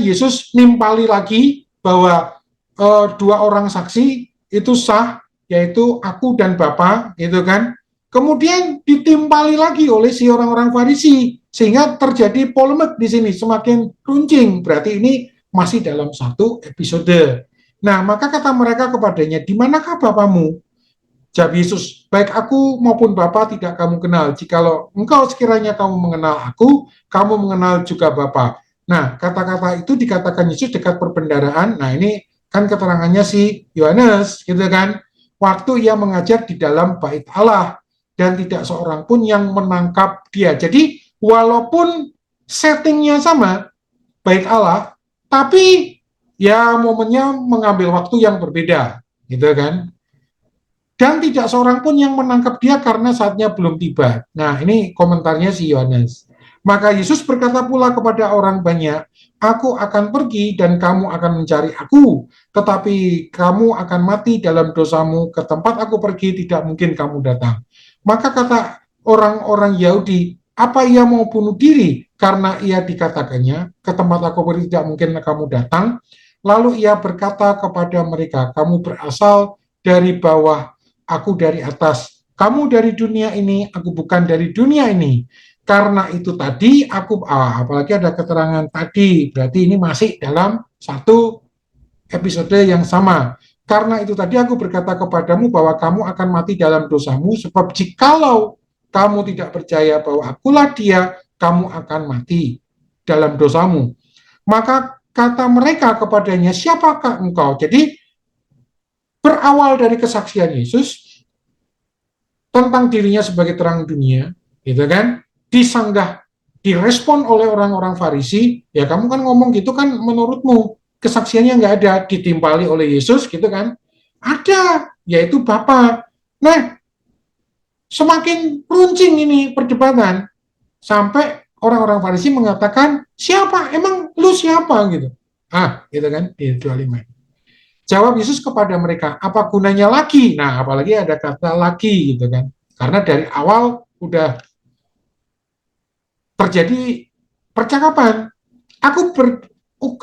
Yesus nimpali lagi bahwa dua orang saksi itu sah, yaitu aku dan Bapa, gitu kan. Kemudian ditimpali lagi oleh si orang-orang Farisi, sehingga terjadi polemik di sini, semakin runcing. Berarti ini masih dalam satu episode. Nah, maka kata mereka kepadanya, di manakah Bapamu? Jawab Yesus, baik aku maupun Bapa tidak kamu kenal. Jikalau engkau sekiranya kamu mengenal aku, kamu mengenal juga Bapa. Nah, kata-kata itu dikatakan Yesus dekat perbendaharaan. Nah, ini kan keterangannya si Yohanes, gitu kan. Waktu ia mengajar di dalam bait Allah, dan tidak seorang pun yang menangkap dia. Jadi, walaupun settingnya sama, bait Allah, tapi ya momennya mengambil waktu yang berbeda, gitu kan. Dan tidak seorang pun yang menangkap dia karena saatnya belum tiba. Nah, ini komentarnya si Yohanes. Maka Yesus berkata pula kepada orang banyak, aku akan pergi dan kamu akan mencari aku, tetapi kamu akan mati dalam dosamu, ke tempat aku pergi tidak mungkin kamu datang. Maka kata orang-orang Yahudi, apa ia mau bunuh diri? Karena ia dikatakannya, ke tempat aku pergi tidak mungkin kamu datang. Lalu ia berkata kepada mereka, kamu berasal dari bawah, aku dari atas. Kamu dari dunia ini, aku bukan dari dunia ini. Karena itu tadi aku, apalagi ada keterangan tadi, berarti ini masih dalam satu episode yang sama. Karena itu tadi aku berkata kepadamu bahwa kamu akan mati dalam dosamu, sebab jikalau kamu tidak percaya bahwa akulah dia, kamu akan mati dalam dosamu. Maka kata mereka kepadanya, siapakah engkau? Jadi berawal dari kesaksian Yesus tentang dirinya sebagai terang dunia, gitu kan, disanggah, direspon oleh orang-orang Farisi, ya kamu kan ngomong gitu kan menurutmu, kesaksiannya nggak ada, ditimpali oleh Yesus, gitu kan, ada, yaitu Bapa. Nah, semakin runcing ini perdebatan, sampai orang-orang Farisi mengatakan, siapa, emang lu siapa, gitu. Gitu kan, di 25. Jawab Yesus kepada mereka, apa gunanya lagi? Nah, apalagi ada kata lagi gitu kan. Karena dari awal udah terjadi percakapan.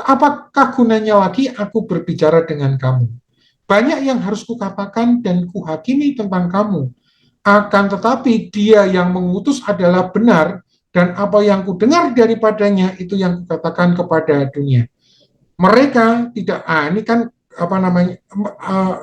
Apakah gunanya lagi aku berbicara dengan kamu? Banyak yang harus kukatakan dan kuhakimi tentang kamu. Akan tetapi dia yang mengutus adalah benar, dan apa yang kudengar daripadanya itu yang kukatakan kepada dunia. Mereka tidak, ini kan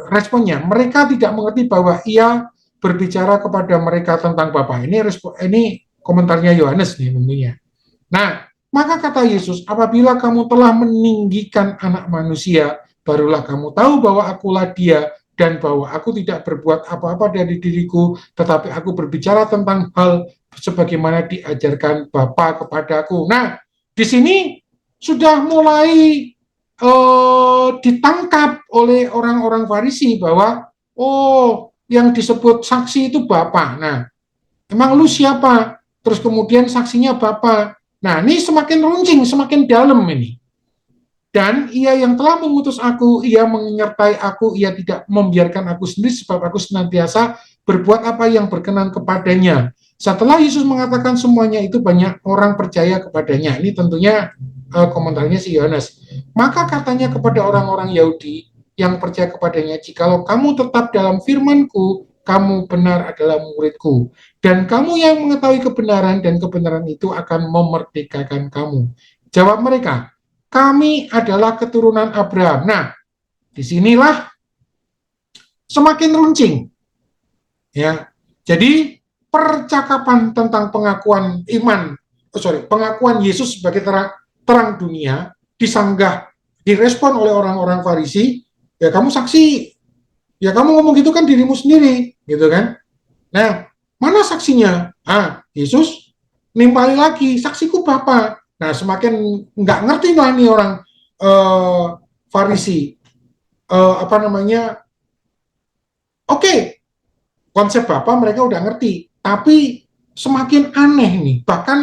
responnya, mereka tidak mengerti bahwa ia berbicara kepada mereka tentang Bapa. Ini komentarnya Yohanes nih tentunya. Nah, maka kata Yesus, apabila kamu telah meninggikan anak manusia, barulah kamu tahu bahwa akulah dia, dan bahwa aku tidak berbuat apa-apa dari diriku, tetapi aku berbicara tentang hal sebagaimana diajarkan Bapa kepadaku. Nah, di sini sudah mulai ditangkap oleh orang-orang Farisi bahwa yang disebut saksi itu Bapa. Nah, emang lu siapa? Terus kemudian saksinya Bapa. Nah, ini semakin runcing, semakin dalam ini. Dan ia yang telah mengutus aku, ia menyertai aku, ia tidak membiarkan aku sendiri, sebab aku senantiasa berbuat apa yang berkenan kepadanya. Setelah Yesus mengatakan semuanya itu, banyak orang percaya kepadanya. Ini tentunya komentarnya si Yohanes. Maka katanya kepada orang-orang Yahudi yang percaya kepadanya, jikalau kamu tetap dalam firman-Ku, kamu benar adalah murid-Ku. Dan kamu yang mengetahui kebenaran, dan kebenaran itu akan memerdekakan kamu. Jawab mereka, kami adalah keturunan Abraham. Nah, disinilah semakin runcing. Ya, jadi percakapan tentang pengakuan pengakuan Yesus sebagai terang dunia disanggah, direspon oleh orang-orang Farisi. Ya kamu saksi, ya kamu ngomong gitu kan dirimu sendiri, gitu kan? Nah, mana saksinya? Yesus nimpali lagi, saksiku Bapa. Nah, semakin nggak ngerti lah nih orang Farisi. apa namanya, oke, konsep Bapak mereka udah ngerti, tapi semakin aneh nih. Bahkan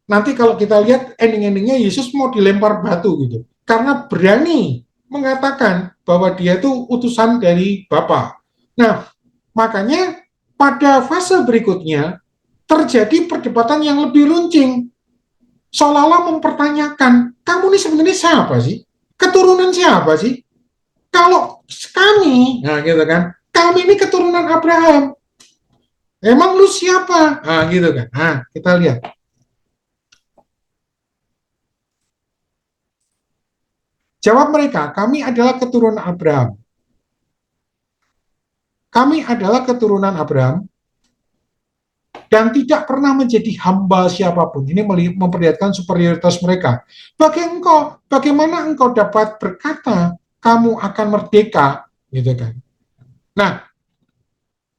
nanti kalau kita lihat ending-endingnya Yesus mau dilempar batu gitu. Karena berani mengatakan bahwa dia itu utusan dari Bapa. Nah, makanya pada fase berikutnya terjadi perdebatan yang lebih runcing. Seolah-olah mempertanyakan, kamu ini sebenarnya siapa sih? Keturunan siapa sih? Kalau kami, nah gitu kan, kami ini keturunan Abraham. Emang lu siapa? Nah gitu kan. Nah, kita lihat. Jawab mereka, kami adalah keturunan Abraham. Kami adalah keturunan Abraham dan tidak pernah menjadi hamba siapapun. Ini memperlihatkan superioritas mereka. Bagaimana engkau dapat berkata kamu akan merdeka, gitu kan? Nah,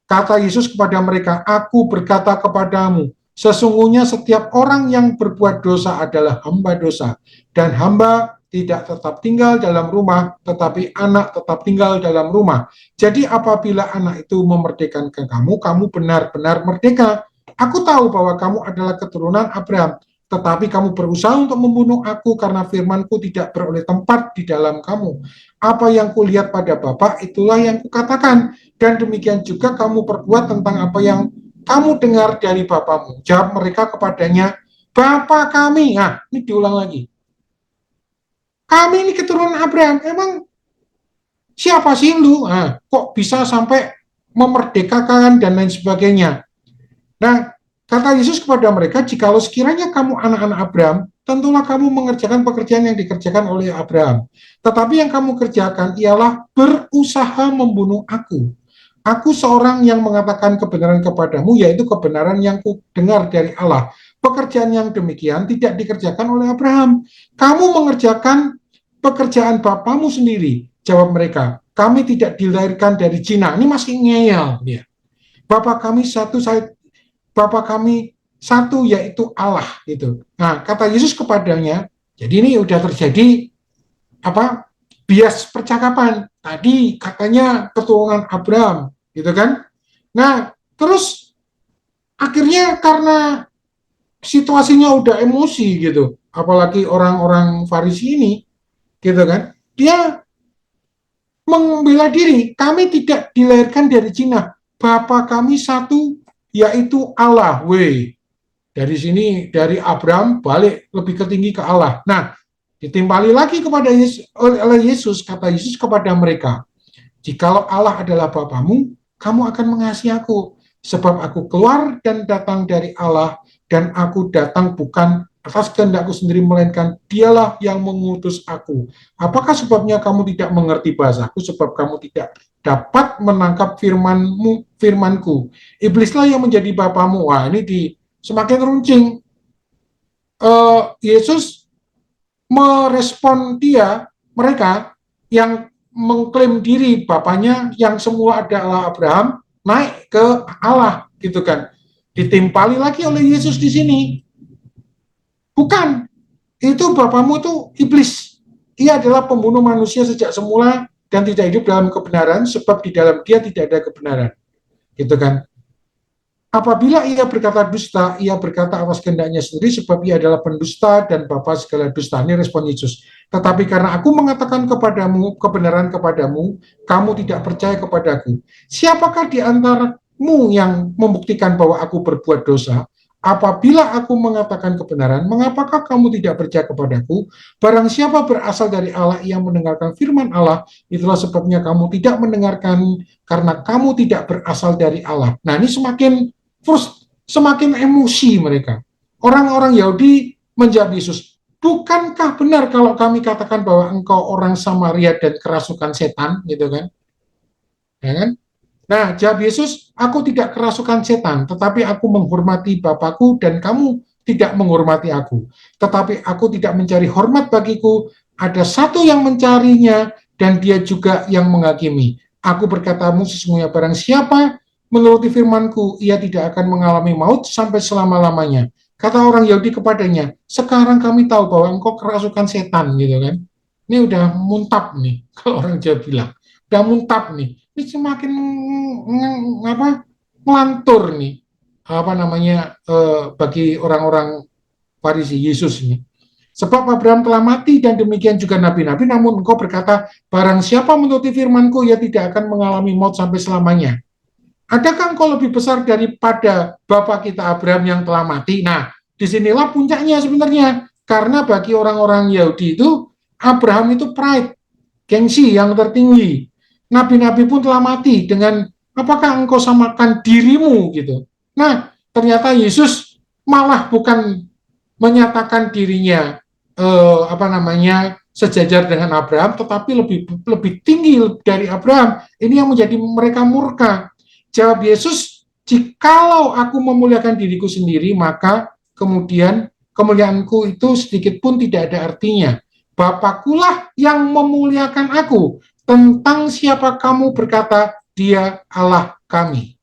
kata Yesus kepada mereka, aku berkata kepadamu, sesungguhnya setiap orang yang berbuat dosa adalah hamba dosa. Dan hamba tidak tetap tinggal dalam rumah, tetapi anak tetap tinggal dalam rumah. Jadi apabila anak itu memerdekakan kamu, kamu benar-benar merdeka. Aku tahu bahwa kamu adalah keturunan Abraham, tetapi kamu berusaha untuk membunuh aku karena firmanku tidak beroleh tempat di dalam kamu. Apa yang kulihat pada Bapa, itulah yang kukatakan. Dan demikian juga kamu perbuat tentang apa yang kamu dengar dari bapamu. Jawab mereka kepadanya, Bapa kami. Nah, ini diulang lagi. Kami ini keturunan Abraham. Emang siapa sih lu? Nah, kok bisa sampai memerdekakan dan lain sebagainya. Nah, kata Yesus kepada mereka, jikalau sekiranya kamu anak-anak Abraham, tentulah kamu mengerjakan pekerjaan yang dikerjakan oleh Abraham. Tetapi yang kamu kerjakan ialah berusaha membunuh aku. Aku seorang yang mengatakan kebenaran kepadamu, yaitu kebenaran yang ku dengar dari Allah. Pekerjaan yang demikian tidak dikerjakan oleh Abraham. Kamu mengerjakan pekerjaan bapamu sendiri. Jawab mereka, kami tidak dilahirkan dari Cina. Ini masih ngeyel dia. Bapak kami satu, Bapa kami satu, yaitu Allah. Gitu. Nah, kata Yesus kepadanya, jadi ini udah terjadi apa bias percakapan. Tadi katanya keturunan Abraham, gitu kan? Nah, terus akhirnya karena situasinya udah emosi gitu, apalagi orang-orang Farisi ini, gitu kan? Dia membela diri, kami tidak dilahirkan dari Cina. Bapa kami satu, yaitu Allah. Weh, dari sini, dari Abraham balik lebih ketinggi ke Allah. Nah, ditimpali lagi kepada Yesus, oleh Yesus, kata Yesus kepada mereka, jikalau Allah adalah Bapamu, kamu akan mengasihi aku, sebab aku keluar dan datang dari Allah, dan aku datang bukan atas kehendakku sendiri, melainkan dialah yang mengutus aku. Apakah sebabnya kamu tidak mengerti bahasaku? Sebab kamu tidak dapat menangkap firmanku. Iblislah yang menjadi bapamu. Wah, ini semakin runcing. Yesus merespon mereka yang mengklaim diri bapaknya yang semula adalah Abraham, naik ke Allah, gitu kan. Ditimpali lagi oleh Yesus di sini. Bukan, itu bapamu itu iblis. Ia adalah pembunuh manusia sejak semula dan tidak hidup dalam kebenaran, sebab di dalam dia tidak ada kebenaran. Gitu kan. Apabila ia berkata dusta, ia berkata atas kehendaknya sendiri, sebab ia adalah pendusta dan bapa segala dusta. Ini respon Yesus. Tetapi karena aku mengatakan kepadamu, kebenaran kepadamu, kamu tidak percaya kepadaku. Siapakah di antaramu yang membuktikan bahwa aku berbuat dosa? Apabila aku mengatakan kebenaran, mengapakah kamu tidak percaya kepadaku? Barang siapa berasal dari Allah, ia mendengarkan firman Allah, itulah sebabnya kamu tidak mendengarkan, karena kamu tidak berasal dari Allah. Nah, ini semakin emosi mereka. Orang-orang Yahudi menjawab Yesus, bukankah benar kalau kami katakan bahwa engkau orang Samaria dan kerasukan setan, gitu kan? Ya kan? Nah, jawab Yesus, aku tidak kerasukan setan, tetapi aku menghormati Bapakku dan kamu tidak menghormati aku. Tetapi aku tidak mencari hormat bagiku, ada satu yang mencarinya dan dia juga yang menghakimi. Aku berkatamu sesungguhnya barang siapa menuruti firmanku, ia tidak akan mengalami maut sampai selama-lamanya. Kata orang Yahudi kepadanya, sekarang kami tahu bahwa engkau kerasukan setan, gitu kan. ini udah muntap nih, kalau orang Jawa bilang, udah muntap nih, ini semakin ngelantur nih, apa namanya, bagi orang-orang Farisi Yesus ini. Sebab Abraham telah mati dan demikian juga nabi-nabi, namun engkau berkata, barang siapa menuruti firmanku, ia tidak akan mengalami maut sampai selamanya. Adakah engkau lebih besar daripada Bapak kita Abraham yang telah mati? Nah, disinilah puncaknya sebenarnya. Karena bagi orang-orang Yahudi itu, Abraham itu pride, gengsi yang tertinggi. Nabi-nabi pun telah mati dengan apakah engkau samakan dirimu gitu. Nah, ternyata Yesus malah bukan menyatakan dirinya apa namanya sejajar dengan Abraham, tetapi lebih tinggi dari Abraham. Ini yang menjadi mereka murka. Jawab Yesus, jikalau aku memuliakan diriku sendiri, maka kemudian kemuliaanku itu sedikit pun tidak ada artinya. Bapakulah yang memuliakan aku. Tentang siapa kamu berkata, dia Allah kami.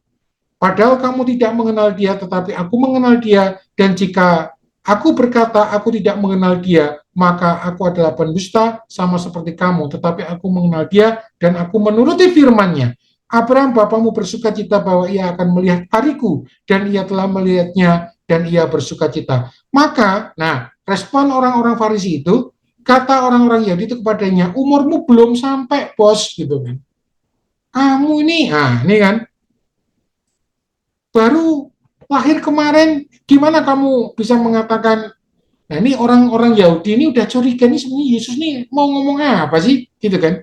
Padahal kamu tidak mengenal dia, tetapi aku mengenal dia, dan jika aku berkata aku tidak mengenal dia, maka aku adalah pendusta sama seperti kamu, tetapi aku mengenal dia dan aku menuruti firman-Nya. Abraham bapamu bersuka cita bahwa ia akan melihat hariku, dan ia telah melihatnya dan ia bersuka cita. Maka, nah, respon orang-orang Farisi itu, kata orang-orang Yahudi itu kepadanya, umurmu belum sampai, bos, gitu kan. Kamu ini, nah, ini kan, baru lahir kemarin, gimana kamu bisa mengatakan, nah ini orang-orang Yahudi ini udah curiga, nih sebenarnya Yesus nih mau ngomong apa sih, gitu kan.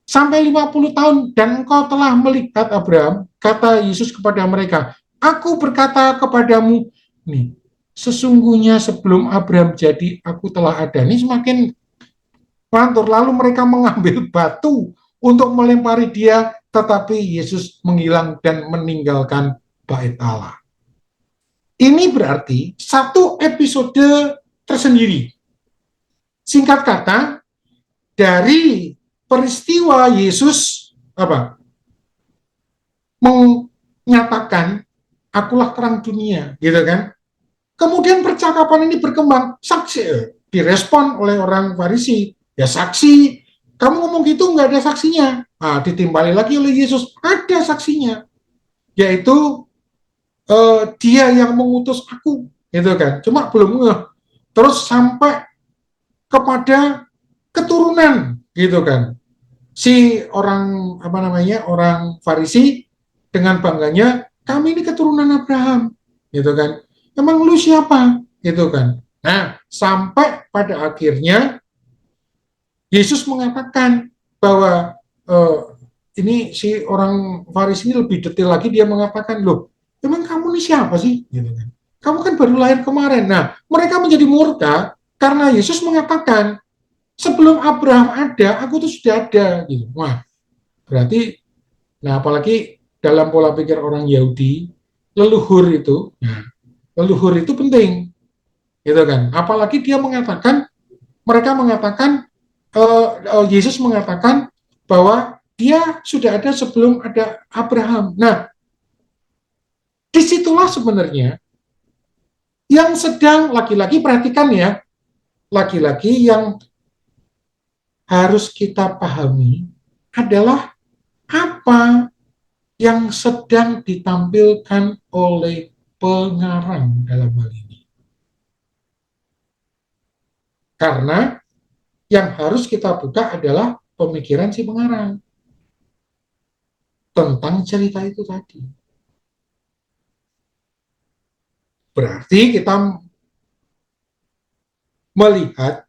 Sampai 50 tahun, dan engkau telah melihat Abraham, kata Yesus kepada mereka, aku berkata kepadamu, nih, sesungguhnya sebelum Abraham jadi, aku telah ada. Ini semakin mantur, lalu mereka mengambil batu untuk melempari dia, tetapi Yesus menghilang dan meninggalkan bait Allah. Ini berarti satu episode tersendiri. Singkat kata, dari peristiwa Yesus menyatakan akulah terang dunia, gitu kan? Kemudian percakapan ini berkembang, saksi direspon oleh orang Farisi, ya saksi, kamu ngomong gitu nggak ada saksinya. Nah, ditimbali lagi oleh Yesus, ada saksinya, yaitu dia yang mengutus aku, gitu kan? Cuma belum ngeh. Terus sampai kepada keturunan, gitu kan? Si orang orang Farisi dengan bangganya, kami ini keturunan Abraham, gitu kan? Emang lu siapa, gitu kan? Nah, sampai pada akhirnya Yesus mengatakan bahwa ini si orang Farisi ini lebih detail lagi, dia mengatakan, loh, emang kamu ini siapa sih? Gitu kan. Kamu kan baru lahir kemarin. Nah, mereka menjadi murka karena Yesus mengatakan, sebelum Abraham ada, aku tuh sudah ada. Gitu. Wah, berarti, nah apalagi dalam pola pikir orang Yahudi, leluhur itu penting, gitu kan. Apalagi dia mengatakan, mereka mengatakan, Yesus mengatakan bahwa dia sudah ada sebelum ada Abraham. Nah, disitulah sebenarnya yang sedang laki-laki, perhatikan ya, laki-laki yang harus kita pahami adalah apa yang sedang ditampilkan oleh pengarang dalam hal ini. Karena yang harus kita buka adalah pemikiran si pengarang tentang cerita itu tadi. Berarti kita melihat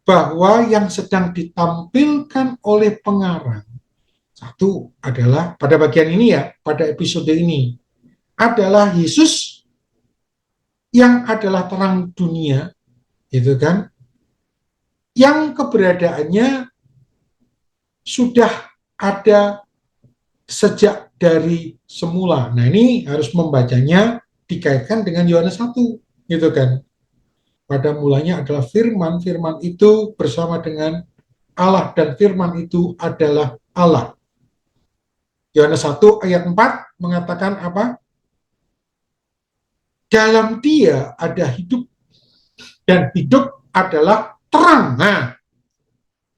bahwa yang sedang ditampilkan oleh pengarang, satu adalah pada bagian ini ya, pada episode ini, adalah Yesus yang adalah terang dunia, gitu kan, yang keberadaannya sudah ada sejak dari semula. Nah, ini harus membacanya dikaitkan dengan Yohanes 1, gitu kan. Pada mulanya adalah firman, firman itu bersama dengan Allah, dan firman itu adalah Allah. Yohanes 1 ayat 4 mengatakan apa? Dalam dia ada hidup, dan hidup adalah terang. Nah,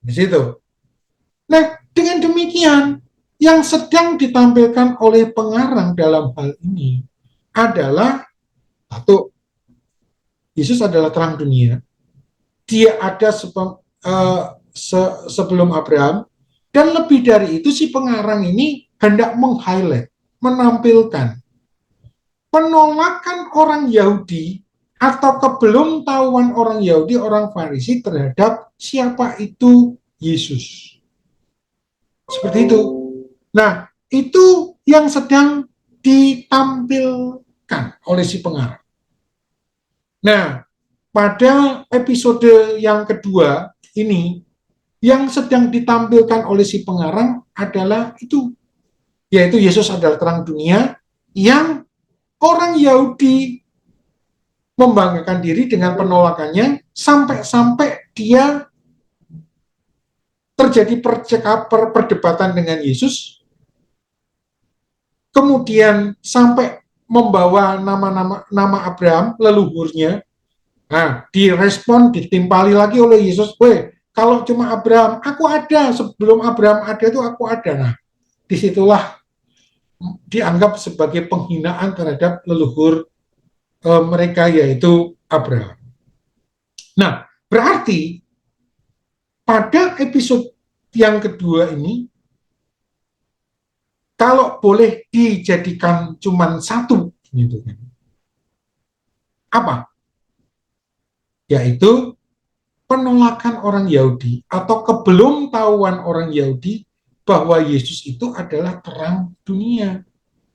di situ. Nah, dengan demikian, yang sedang ditampilkan oleh pengarang dalam hal ini adalah satu, Yesus adalah terang dunia. Dia ada sebelum Abraham, dan lebih dari itu si pengarang ini hendak meng-highlight, menampilkan penolakan orang Yahudi atau kebelumtahuan orang Yahudi, orang Farisi terhadap siapa itu Yesus. Seperti itu. Nah, itu yang sedang ditampilkan oleh si pengarang. Nah, pada episode yang kedua ini, yang sedang ditampilkan oleh si pengarang adalah itu, yaitu Yesus adalah terang dunia yang orang Yahudi membanggakan diri dengan penolakannya sampai-sampai dia terjadi perdebatan dengan Yesus, kemudian sampai membawa nama Abraham leluhurnya. Nah, direspon, ditimpali lagi oleh Yesus, "Weh, kalau cuma Abraham, aku ada, sebelum Abraham ada itu aku ada." Nah, disitulah dianggap sebagai penghinaan terhadap leluhur mereka, yaitu Abraham. Nah, berarti pada episode yang kedua ini, kalau boleh dijadikan cuma satu, gitu kan, apa? Yaitu penolakan orang Yahudi atau kebelumtahuan orang Yahudi bahwa Yesus itu adalah terang dunia,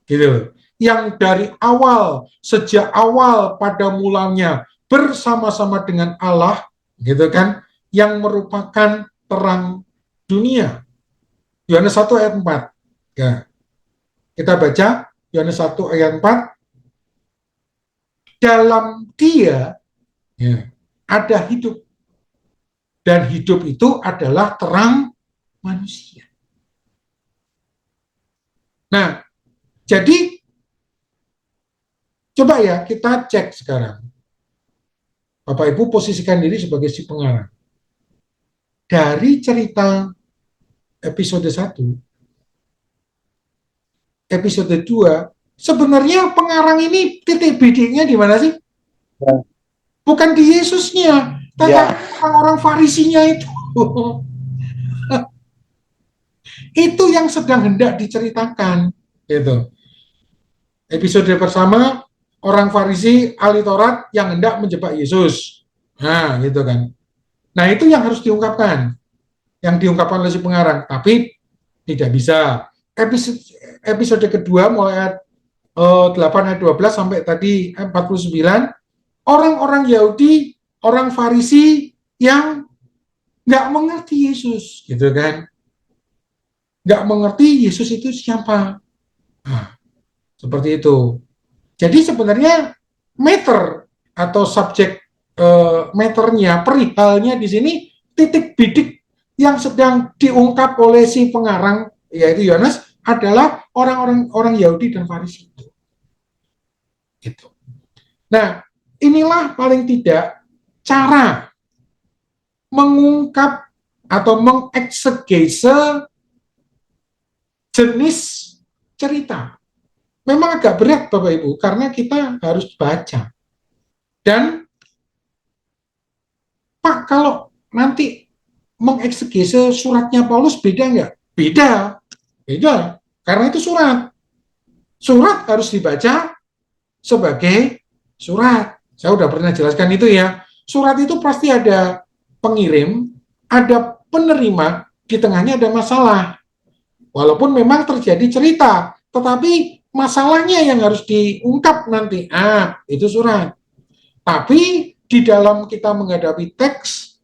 gitu. Yang dari awal, sejak awal pada mulanya bersama-sama dengan Allah, gitu kan, yang merupakan terang dunia. Yohanes 1 ayat 4. Ya. Kita baca Yohanes 1 ayat 4. Dalam Dia ya, ada hidup, dan hidup itu adalah terang manusia. Nah, jadi coba ya kita cek sekarang. Bapak Ibu posisikan diri sebagai si pengarang. Dari cerita episode 1, episode 2, sebenarnya pengarang ini titik biddingnya di mana sih? Ya. Bukan di Yesusnya, tetapi orang-orang Farisinya itu. Itu yang sedang hendak diceritakan, gitu. Episode pertama, orang Farisi ahli Taurat yang hendak menjebak Yesus. Nah, gitu kan. Nah, itu yang harus diungkapkan. Yang diungkapkan oleh si pengarang, tapi tidak bisa. Episode kedua mulai ayat 8 ayat 12 sampai tadi 49, orang-orang Yahudi, orang Farisi yang nggak mengerti Yesus, gitu kan. Nggak mengerti Yesus itu siapa. Nah, seperti itu. Jadi sebenarnya matter atau subjek matternya, perihalnya di sini, titik bidik yang sedang diungkap oleh si pengarang, yaitu Yohanes, adalah orang-orang Yahudi dan Farisi itu. Gitu. Nah, inilah paling tidak cara mengungkap atau mengeksegese jenis cerita. Memang agak berat Bapak Ibu, karena kita harus baca. Dan Pak, kalau nanti mengeksegese suratnya Paulus beda nggak? Beda. Beda. Karena itu surat. Surat harus dibaca sebagai surat. Saya udah pernah jelaskan itu ya. Surat itu pasti ada pengirim, ada penerima, di tengahnya ada masalah. Walaupun memang terjadi cerita, tetapi masalahnya yang harus diungkap nanti. Itu surat. Tapi di dalam kita menghadapi teks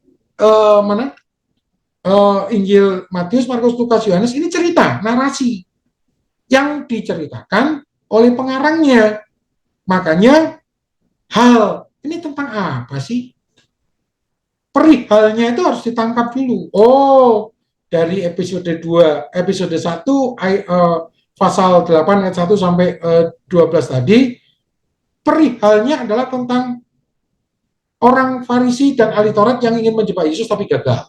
Injil Matius, Markus, Lukas, Yohanes, ini cerita, narasi yang diceritakan oleh pengarangnya. Makanya ini tentang apa sih? Perihalnya itu harus ditangkap dulu. Oh, dari episode 2, episode 1 pasal 8 ayat 1 sampai 12 tadi, perihalnya adalah tentang orang Farisi dan ahli Taurat yang ingin menjebak Yesus tapi gagal.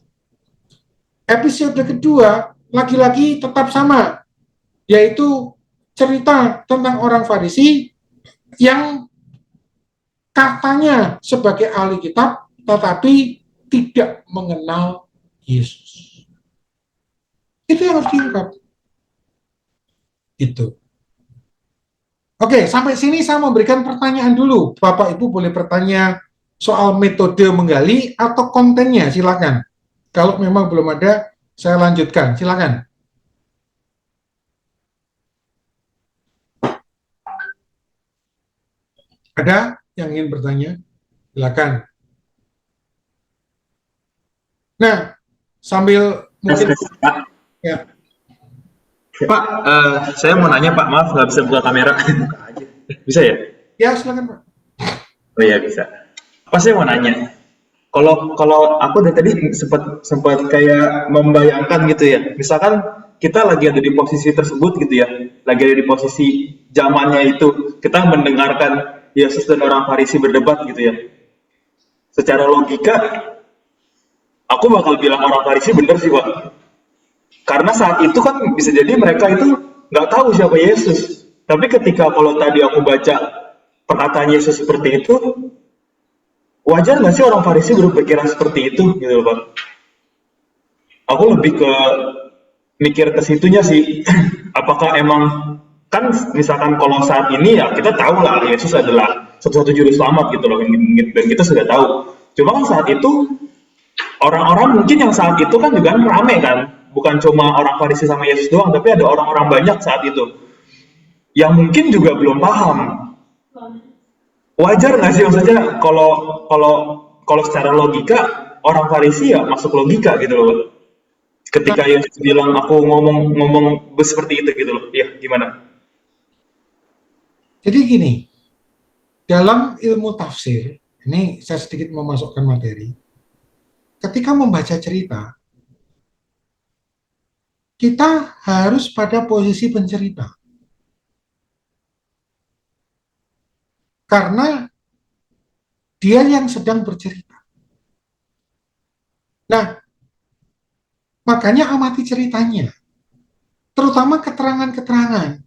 Episode kedua, lagi-lagi tetap sama, yaitu cerita tentang orang Farisi yang katanya sebagai ahli kitab, tetapi tidak mengenal Yesus. Itu yang harus diungkap. Itu. Oke, sampai sini saya memberikan pertanyaan dulu. Bapak Ibu boleh bertanya soal metode menggali atau kontennya, silakan. Kalau memang belum ada, saya lanjutkan. Silakan. Ada yang ingin bertanya? Silakan. Nah, sambil mungkin ya. Pak, saya mau nanya Pak, maaf nggak bisa buka kamera. Bisa ya? Ya, silakan Pak. Oh iya bisa. Apa saya mau nanya? Kalau aku dari tadi sempat kayak membayangkan gitu ya. Misalkan kita lagi ada di posisi tersebut gitu ya, lagi ada di posisi zamannya itu, kita mendengarkan Yesus dan orang Farisi berdebat gitu ya. Secara logika, aku bakal bilang orang Farisi bener sih Pak. Karena saat itu kan bisa jadi mereka itu nggak tahu siapa Yesus. Tapi ketika kalau tadi aku baca perkataan Yesus seperti itu, wajar nggak sih orang Farisi berpikiran seperti itu gitu loh Pak? Aku lebih ke mikir ke situnya sih. Apakah emang kan misalkan kalau saat ini ya kita tahu lah Yesus adalah satu-satu juru selamat gitu loh dan kita sudah tahu. Cuma kan saat itu orang-orang mungkin yang saat itu kan juga rame kan, bukan cuma orang Farisi sama Yesus doang, tapi ada orang-orang banyak saat itu yang mungkin juga belum paham. Wajar nggak sih maksudnya kalau secara logika orang Farisi ya masuk logika gitu loh. Ketika Yesus bilang aku ngomong seperti itu gitu loh. Ya gimana? Jadi gini, dalam ilmu tafsir, ini saya sedikit memasukkan materi. Ketika membaca cerita, kita harus pada posisi pencerita. Karena dia yang sedang bercerita. Nah, makanya amati ceritanya. Terutama keterangan-keterangan.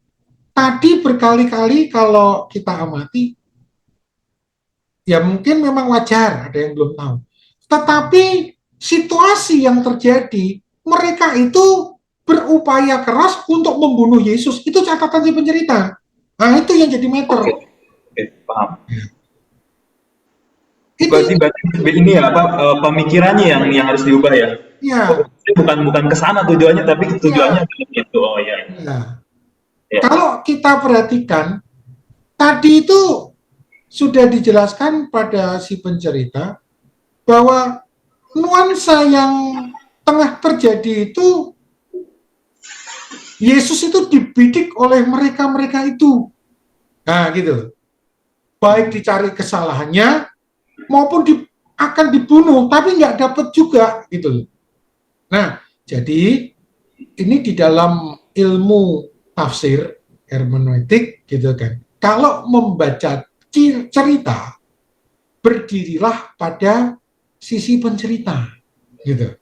Tadi berkali-kali kalau kita amati, ya mungkin memang wajar, ada yang belum tahu. Tetapi situasi yang terjadi, mereka itu berupaya keras untuk membunuh Yesus. Itu catatan si pencerita. Nah, itu yang jadi meter. Oke, paham. Itu Berarti ini ya apa pemikirannya yang harus diubah ya? ya. Bukan ke sana tujuannya, tapi tujuannya adalah itu. Oh ya. Ya. Ya. Kalau kita perhatikan, tadi itu sudah dijelaskan pada si pencerita bahwa nuansa yang tengah terjadi itu Yesus itu dibidik oleh mereka-mereka itu. Nah, gitu. Baik dicari kesalahannya maupun akan dibunuh, tapi nggak dapat juga, gitu. Nah, jadi ini di dalam ilmu tafsir hermeneutik, gitu kan. Kalau membaca cerita, berdirilah pada sisi pencerita, gitu.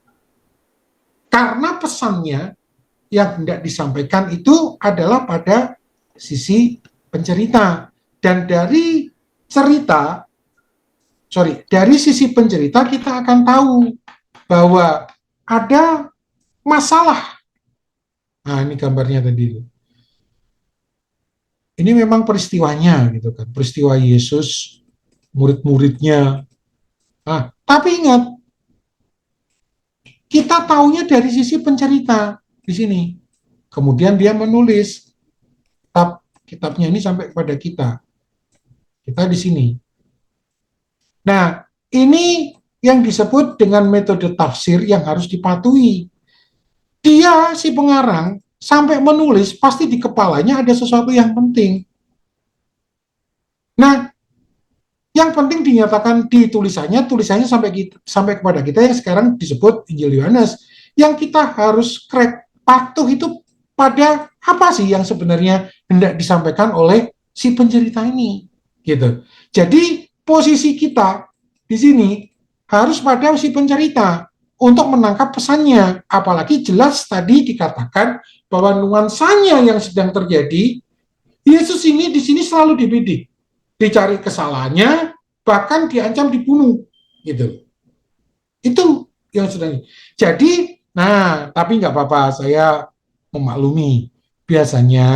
Karena pesannya yang hendak disampaikan itu adalah pada sisi pencerita. Dan dari sisi pencerita kita akan tahu bahwa ada masalah. Nah, ini gambarnya tadi. Ini memang peristiwanya gitu kan, peristiwa Yesus, murid-muridnya. Nah, tapi ingat, kita taunya dari sisi pencerita di sini. Kemudian dia menulis kitabnya ini sampai kepada kita. Kita di sini. Nah, ini yang disebut dengan metode tafsir yang harus dipatuhi. Dia, si pengarang, sampai menulis, pasti di kepalanya ada sesuatu yang penting. Nah, yang penting dinyatakan di tulisannya sampai kepada kita yang sekarang disebut Injil Yohanes. Yang kita harus patuh itu pada apa sih yang sebenarnya hendak disampaikan oleh si pencerita ini, gitu. Jadi posisi kita di sini harus pada si pencerita untuk menangkap pesannya. Apalagi jelas tadi dikatakan bahwa nuansanya yang sedang terjadi, Yesus ini di sini selalu dibidik, dicari kesalahannya, bahkan diancam dibunuh, gitu. Itu yang sedang. Jadi, nah, tapi nggak apa-apa, saya memaklumi. Biasanya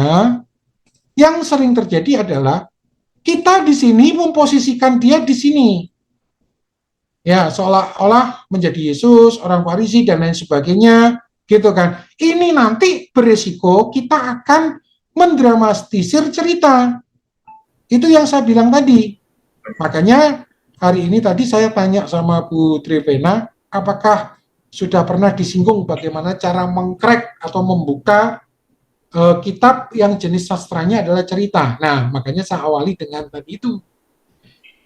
yang sering terjadi adalah kita di sini memposisikan dia di sini. Ya, seolah-olah menjadi Yesus, orang Farisi, dan lain sebagainya, gitu kan. Ini nanti beresiko kita akan mendramatisir cerita. Itu yang saya bilang tadi. Makanya hari ini tadi saya tanya sama Bu Trivena, apakah sudah pernah disinggung bagaimana cara mengcrack atau membuka kitab yang jenis sastranya adalah cerita. Nah, makanya saya awali dengan tadi itu.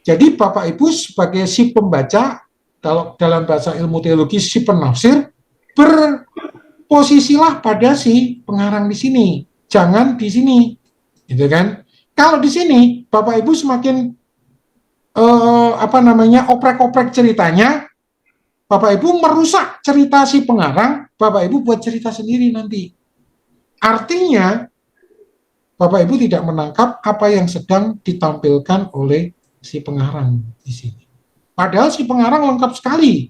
Jadi Bapak Ibu sebagai si pembaca, kalau dalam bahasa ilmu teologi si penafsir, berposisilah pada si pengarang di sini, jangan di sini, gitu kan? Kalau di sini Bapak Ibu semakin oprek-oprek ceritanya, Bapak Ibu merusak cerita si pengarang, Bapak Ibu buat cerita sendiri nanti. Artinya Bapak Ibu tidak menangkap apa yang sedang ditampilkan oleh si pengarang di sini. Padahal si pengarang lengkap sekali.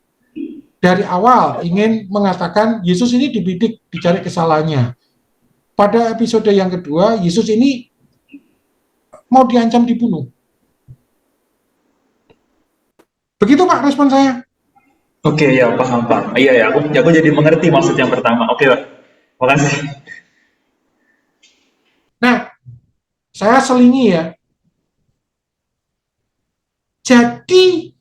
Dari awal ingin mengatakan Yesus ini dibidik, dicari kesalahannya. Pada episode yang kedua, Yesus ini mau diancam dibunuh. Begitu Pak respon saya. Oke, ya paham Pak. Iya ya, aku jadi mengerti maksud yang pertama. Oke Pak, makasih. Nah, saya selingi ya. Jadi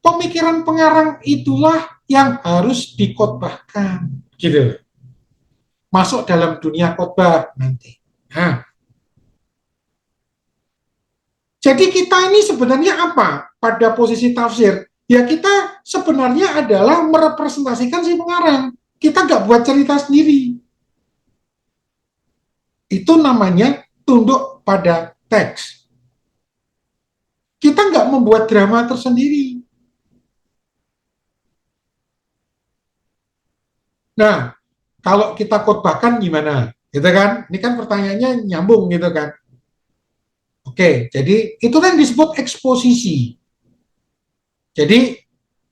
pemikiran pengarang itulah yang harus dikhotbahkan, gitu. Masuk dalam dunia khotbah nanti. Nah, jadi kita ini sebenarnya apa pada posisi tafsir? Ya kita sebenarnya adalah merepresentasikan si pengarang. Kita nggak buat cerita sendiri. Itu namanya tunduk pada teks. Kita nggak membuat drama tersendiri. Nah, kalau kita khotbahkan gimana? Gitu kan? Ini kan pertanyaannya nyambung gitu kan? Oke, jadi itu kan disebut eksposisi. Jadi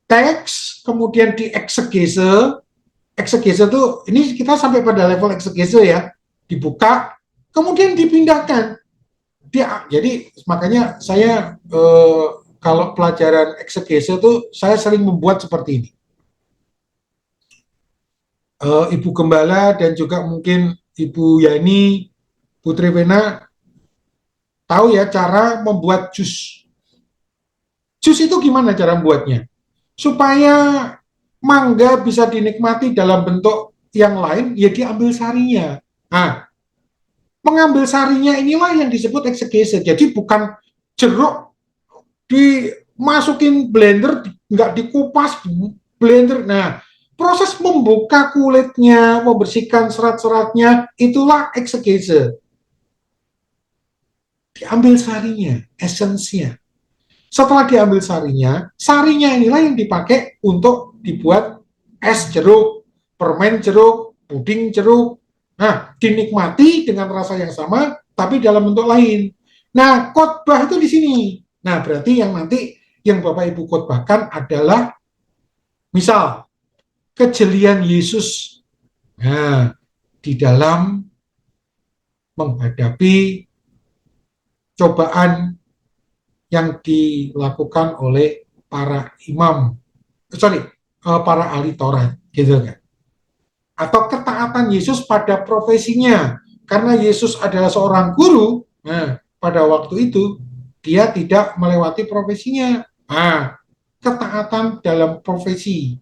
teks kemudian dieksegese. Eksegese itu ini kita sampai pada level eksegese ya, dibuka, kemudian dipindahkan. Jadi makanya saya kalau pelajaran eksegese itu saya sering membuat seperti ini. Ibu Gembala dan juga mungkin Ibu Yani, Putri Vena tahu ya cara membuat jus. Jus itu gimana cara membuatnya? Supaya mangga bisa dinikmati dalam bentuk yang lain, ya diambil sarinya. Nah, mengambil sarinya inilah yang disebut eksegese. Jadi bukan jeruk dimasukin blender, nggak dikupas, blender. Nah, proses membuka kulitnya, membersihkan serat-seratnya, itulah eksegese. Diambil sarinya, esensinya. Setelah diambil sarinya inilah yang dipakai untuk dibuat es jeruk, permen jeruk, puding jeruk. Nah, dinikmati dengan rasa yang sama, tapi dalam bentuk lain. Nah, khotbah itu di sini. Nah, berarti yang nanti yang Bapak Ibu khotbahkan adalah misal kejelian Yesus. Nah, di dalam menghadapi cobaan yang dilakukan oleh para imam, para ahli Taurat, gitu kan? Atau ketaatan Yesus pada profesinya, karena Yesus adalah seorang guru. Nah, pada waktu itu dia tidak melewati profesinya. Nah, ketaatan dalam profesi,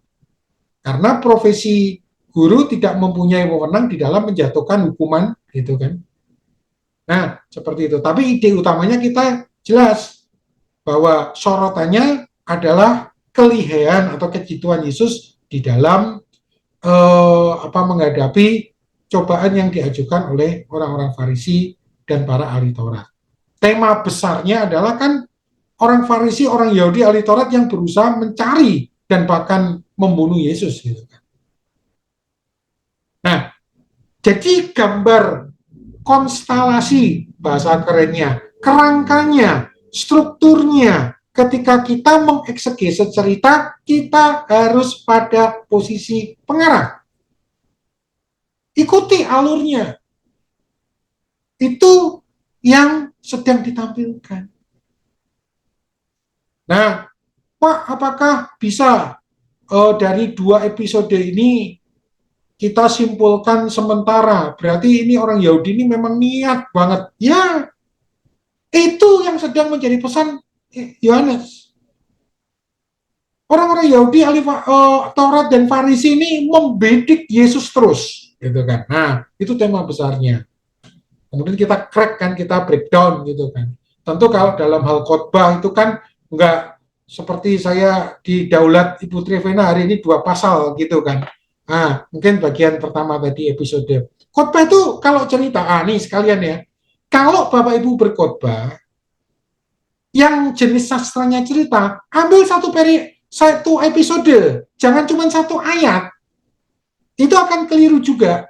karena profesi guru tidak mempunyai wewenang di dalam menjatuhkan hukuman, gitu kan? Nah, seperti itu. Tapi ide utamanya kita jelas bahwa sorotannya adalah kelihean atau kejituan Yesus di dalam menghadapi cobaan yang diajukan oleh orang-orang Farisi dan para ahli Taurat. Tema besarnya adalah kan orang Farisi, orang Yahudi, ahli Taurat yang berusaha mencari dan bahkan membunuh Yesus. Gitu. Nah, jadi gambar konstelasi, bahasa kerennya, kerangkanya, strukturnya, ketika kita mengeksegese cerita, kita harus pada posisi pengarang. Ikuti alurnya. Itu yang sedang ditampilkan. Nah, Pak, apakah bisa dari 2 episode ini kita simpulkan sementara, berarti ini orang Yahudi ini memang niat banget. Ya, itu yang sedang menjadi pesan Yohanes. Orang-orang Yahudi, ahli Taurat dan Farisi ini membidik Yesus terus, gitu kan. Nah, itu tema besarnya. Kemudian kita crack kan, kita breakdown gitu kan. Tentu kalau dalam hal khotbah itu kan enggak seperti saya di Daulat Ibu Trivena hari ini 2 pasal gitu kan. Nah, mungkin bagian pertama tadi episode. Khotbah itu kalau cerita, nih sekalian ya. Kalau Bapak Ibu berkhotbah, yang jenis sastranya cerita, ambil satu episode, jangan cuma 1 ayat. Itu akan keliru juga.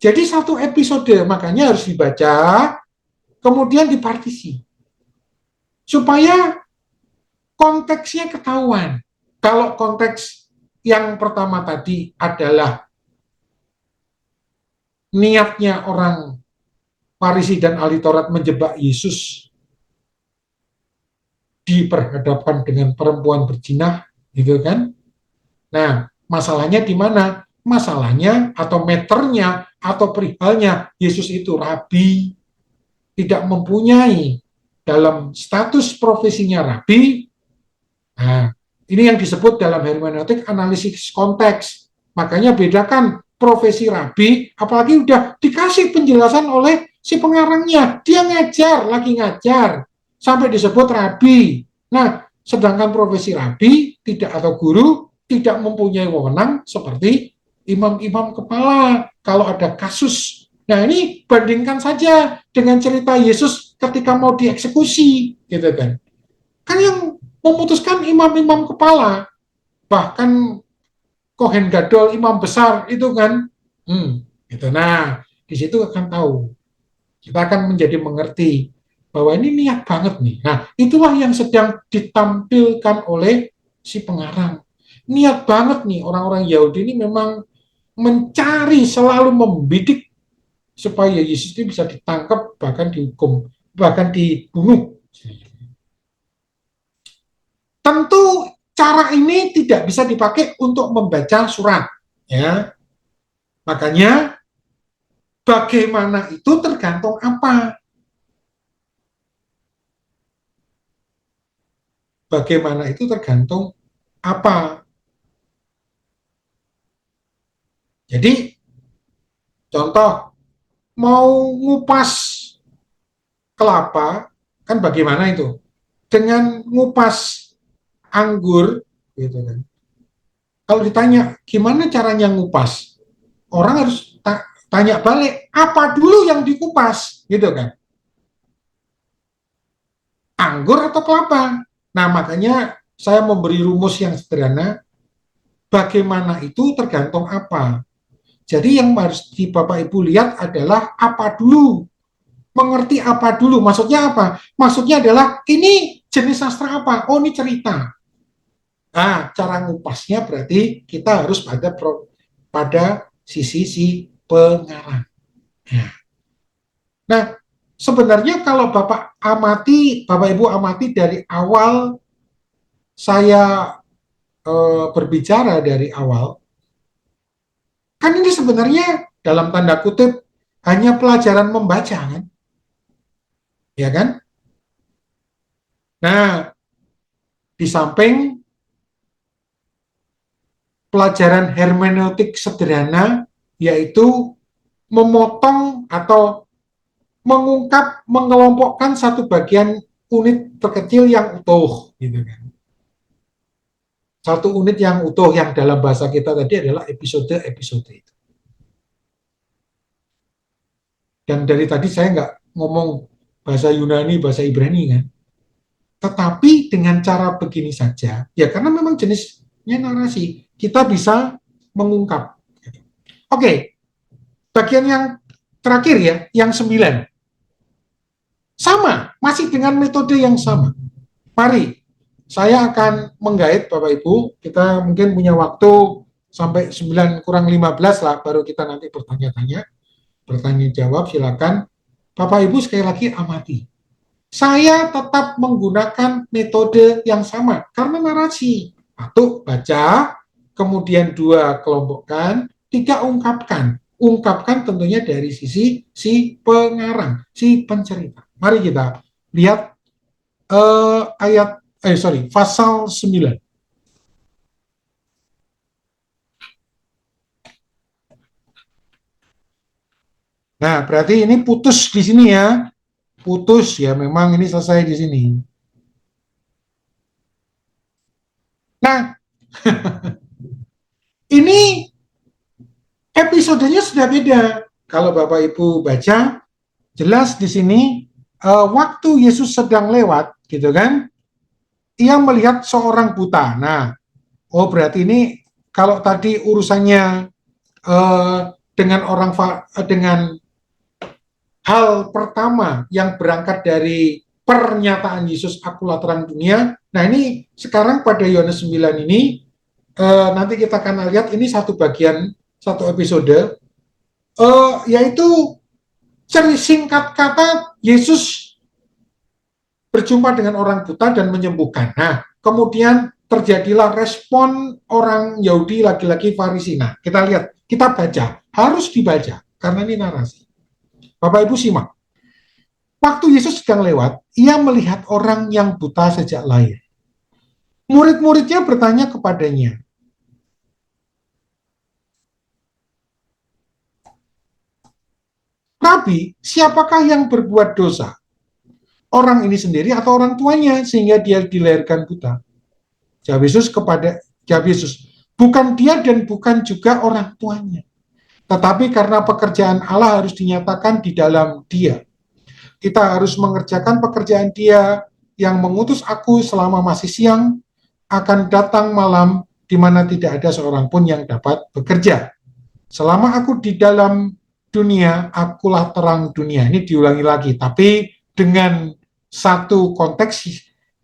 Jadi 1 episode, makanya harus dibaca, kemudian dipartisi. Supaya konteksnya ketahuan. Kalau konteks yang pertama tadi adalah niatnya orang Farisi dan ahli Taurat menjebak Yesus diperhadapkan dengan perempuan berzinah, gitu kan? Nah, masalahnya di mana? Masalahnya atau meternya atau perihalnya Yesus itu rabi, tidak mempunyai dalam status profesinya rabi. Nah, ini yang disebut dalam hermeneutik analisis konteks. Makanya bedakan profesi rabi, apalagi udah dikasih penjelasan oleh si pengarangnya. Dia ngajar, lagi ngajar, sampai disebut rabi. Nah, sedangkan profesi rabi tidak atau guru tidak mempunyai wewenang seperti imam-imam kepala kalau ada kasus. Nah, ini bandingkan saja dengan cerita Yesus ketika mau dieksekusi, gitu kan. Kan yang memutuskan imam-imam kepala, bahkan Kohen Gadol, imam besar itu kan, gitu. Nah, di situ akan tahu, kita akan menjadi mengerti bahwa ini niat banget nih. Nah, itulah yang sedang ditampilkan oleh si pengarang. Niat banget nih orang-orang Yahudi ini memang mencari, selalu membidik supaya Yesus ini bisa ditangkap, bahkan dihukum, bahkan dibunuh. Tentu cara ini tidak bisa dipakai untuk membaca surat, ya. Makanya bagaimana itu tergantung apa? Bagaimana itu tergantung apa? Jadi contoh mau ngupas kelapa kan bagaimana itu? Dengan ngupas anggur gitu kan. Kalau ditanya gimana caranya ngupas? Orang harus tanya balik, apa dulu yang dikupas gitu kan? Anggur atau kelapa? Nah, makanya saya memberi rumus yang sederhana, bagaimana itu tergantung apa. Jadi yang harus di Bapak Ibu lihat adalah apa dulu. Mengerti apa dulu, maksudnya apa? Maksudnya adalah ini jenis sastra apa? Oh, ini cerita. Nah, cara ngupasnya berarti kita harus pada sisi si pengarang. Nah, sebenarnya kalau Bapak Ibu amati dari awal saya berbicara dari awal, kan ini sebenarnya dalam tanda kutip hanya pelajaran membaca kan, ya kan? Nah, di samping pelajaran hermeneutik sederhana, yaitu memotong atau mengungkap, mengelompokkan satu bagian unit terkecil yang utuh, gitu kan. Satu unit yang utuh yang dalam bahasa kita tadi adalah episode-episode itu. Dan dari tadi saya nggak ngomong bahasa Yunani, bahasa Ibrani kan. tetapi dengan cara begini saja, ya karena memang jenisnya narasi, kita bisa mengungkap. Oke, bagian yang terakhir ya, yang 9. Sama, masih dengan metode yang sama. Mari, saya akan menggait Bapak Ibu, kita mungkin punya waktu sampai 9 kurang 15 lah, baru kita nanti bertanya-tanya, bertanya jawab, silakan. Bapak Ibu sekali lagi amati. Saya tetap menggunakan metode yang sama, karena narasi. 1, baca, kemudian 2, kelompokkan, 3, ungkapkan. Ungkapkan tentunya dari sisi si pengarang, si pencerita. Mari kita lihat pasal 9. Nah, berarti ini putus di sini ya. Putus ya, memang ini selesai di sini. Nah, ini episodenya sudah beda. Kalau Bapak Ibu baca, jelas di sini waktu Yesus sedang lewat, gitu kan? Ia melihat seorang buta. Nah, berarti ini kalau tadi urusannya dengan hal pertama yang berangkat dari pernyataan Yesus, akulah terang dunia. Nah, ini sekarang pada Yohanes 9 ini nanti kita akan lihat ini satu episode, yaitu singkat kata Yesus berjumpa dengan orang buta dan menyembuhkan. Nah, kemudian terjadilah respon orang Yahudi, laki-laki Farisi. Nah, kita lihat, kita baca, harus dibaca karena ini narasi. Bapak Ibu simak. Waktu Yesus sedang lewat, ia melihat orang yang buta sejak lahir. Murid-muridnya bertanya kepadanya, Rabi, siapakah yang berbuat dosa? Orang ini sendiri atau orang tuanya sehingga dia dilahirkan buta? Jawab Yesus, bukan dia dan bukan juga orang tuanya. Tetapi karena pekerjaan Allah harus dinyatakan di dalam dia. Kita harus mengerjakan pekerjaan dia yang mengutus aku selama masih siang, akan datang malam di mana tidak ada seorang pun yang dapat bekerja. Selama aku di dalam dunia, akulah terang dunia. Ini diulangi lagi, tapi dengan satu konteks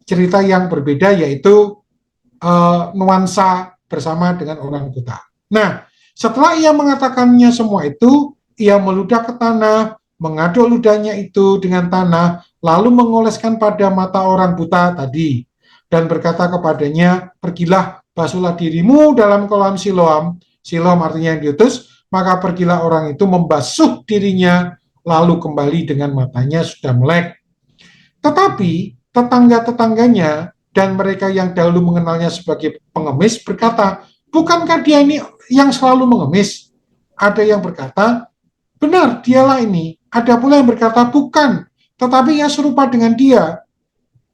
cerita yang berbeda, yaitu nuansa bersama dengan orang buta. Nah, setelah ia mengatakannya semua itu, ia meludah ke tanah, mengaduk ludahnya itu dengan tanah, lalu mengoleskan pada mata orang buta tadi, dan berkata kepadanya, pergilah, basuhlah dirimu dalam kolam Siloam. Siloam artinya yang diutus, maka pergilah orang itu membasuh dirinya, lalu kembali dengan matanya sudah melek. Tetapi tetangga-tetangganya dan mereka yang dahulu mengenalnya sebagai pengemis berkata, bukankah dia ini yang selalu mengemis? Ada yang berkata, benar, dialah ini. Ada pula yang berkata, bukan, tetapi ia serupa dengan dia.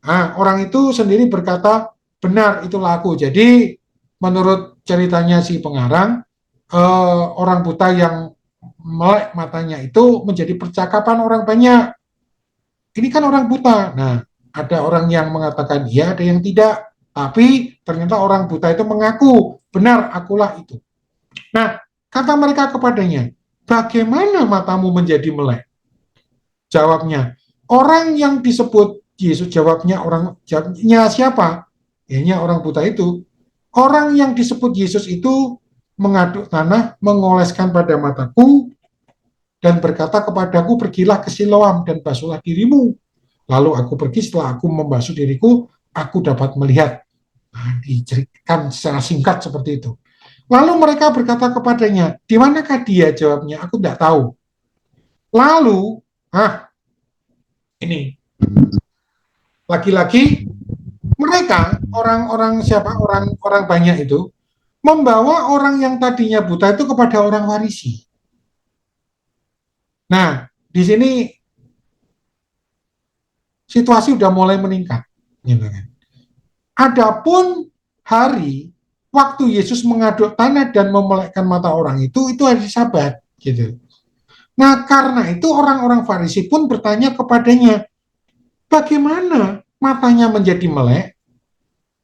Nah, orang itu sendiri berkata, benar, itulah aku. Jadi, menurut ceritanya si pengarang, orang buta yang melek matanya itu menjadi percakapan orang banyak. Ini kan orang buta. Nah, ada orang yang mengatakan iya, ada yang tidak. Tapi ternyata orang buta itu mengaku, benar, akulah itu. Nah, kata mereka kepadanya, bagaimana matamu menjadi melek? Jawabnya, orang yang disebut Yesus. Jawabnya siapa? Yaitu orang buta itu. Orang yang disebut Yesus itu mengaduk tanah, mengoleskan pada mataku, dan berkata kepadaku, pergilah ke Siloam dan basuhlah dirimu. Lalu aku pergi, setelah aku membasuh diriku, aku dapat melihat. Nah, diceritakan secara singkat seperti itu. Lalu mereka berkata kepadanya, di manakah dia? Jawabnya, aku tidak tahu. Lalu, ini, lagi-lagi mereka, orang banyak itu, membawa orang yang tadinya buta itu kepada orang Farisi. Nah, di sini situasi udah mulai meningkat. Adapun hari waktu Yesus mengaduk tanah dan memelekkan mata orang itu hari Sabat, gitu. Nah, karena itu orang-orang Farisi pun bertanya kepadanya, bagaimana matanya menjadi melek?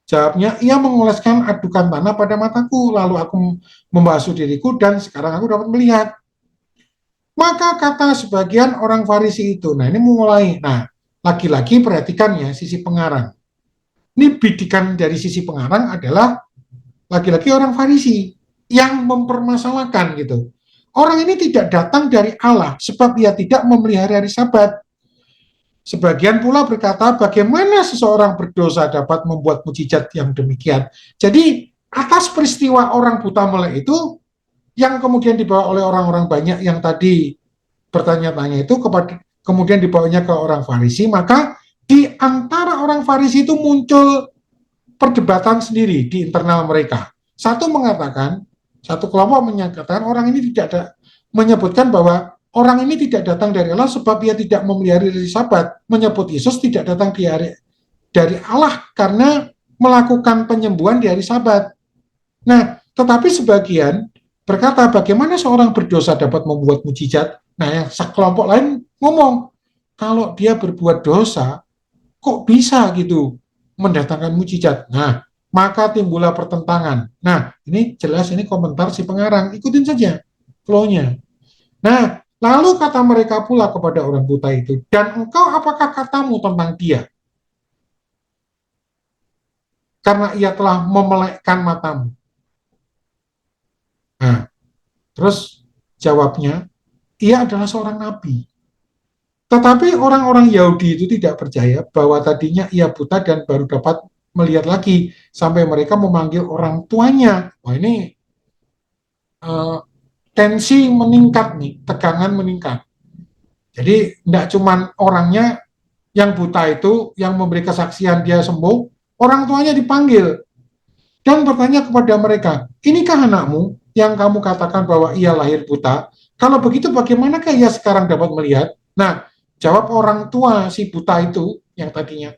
Jawabnya, ia mengoleskan adukan tanah pada mataku, lalu aku membasuh diriku dan sekarang aku dapat melihat. Maka kata sebagian orang Farisi itu, nah ini mulai, nah lagi-lagi perhatikan ya sisi pengarang. Ini bidikan dari sisi pengarang adalah lagi-lagi orang Farisi yang mempermasalahkan gitu. Orang ini tidak datang dari Allah sebab ia tidak memelihara hari Sabat. Sebagian pula berkata, bagaimana seseorang berdosa dapat membuat mujizat yang demikian. Jadi, atas peristiwa orang buta melek itu, yang kemudian dibawa oleh orang-orang banyak yang tadi bertanya-tanya itu, kemudian dibawanya ke orang Farisi, maka di antara orang Farisi itu muncul perdebatan sendiri di internal mereka. Satu mengatakan, satu kelompok menyatakan orang ini tidak ada, menyebutkan bahwa orang ini tidak datang dari Allah sebab ia tidak memelihara hari Sabat. Menyebut Yesus tidak datang dari Allah karena melakukan penyembuhan di hari Sabat. Nah, tetapi sebagian berkata bagaimana seorang berdosa dapat membuat mujizat. Nah, yang sekelompok lain ngomong, kalau dia berbuat dosa, kok bisa gitu mendatangkan mujizat. Nah, maka timbullah pertentangan. Nah, ini jelas ini komentar si pengarang. Ikutin saja flow-nya. Nah, lalu kata mereka pula kepada orang buta itu, dan engkau apakah katamu tentang dia? Karena ia telah memelekkan matamu. Nah, terus jawabnya, ia adalah seorang nabi. Tetapi orang-orang Yahudi itu tidak percaya bahwa tadinya ia buta dan baru dapat melihat lagi sampai mereka memanggil orang tuanya. Wah, ini tensi meningkat nih, tegangan meningkat. Jadi tidak cuma orangnya yang buta itu yang memberi kesaksian dia sembuh, orang tuanya dipanggil dan bertanya kepada mereka, inikah anakmu yang kamu katakan bahwa ia lahir buta? Kalau begitu bagaimanakah ia sekarang dapat melihat? Nah, jawab orang tua si buta itu yang tadinya,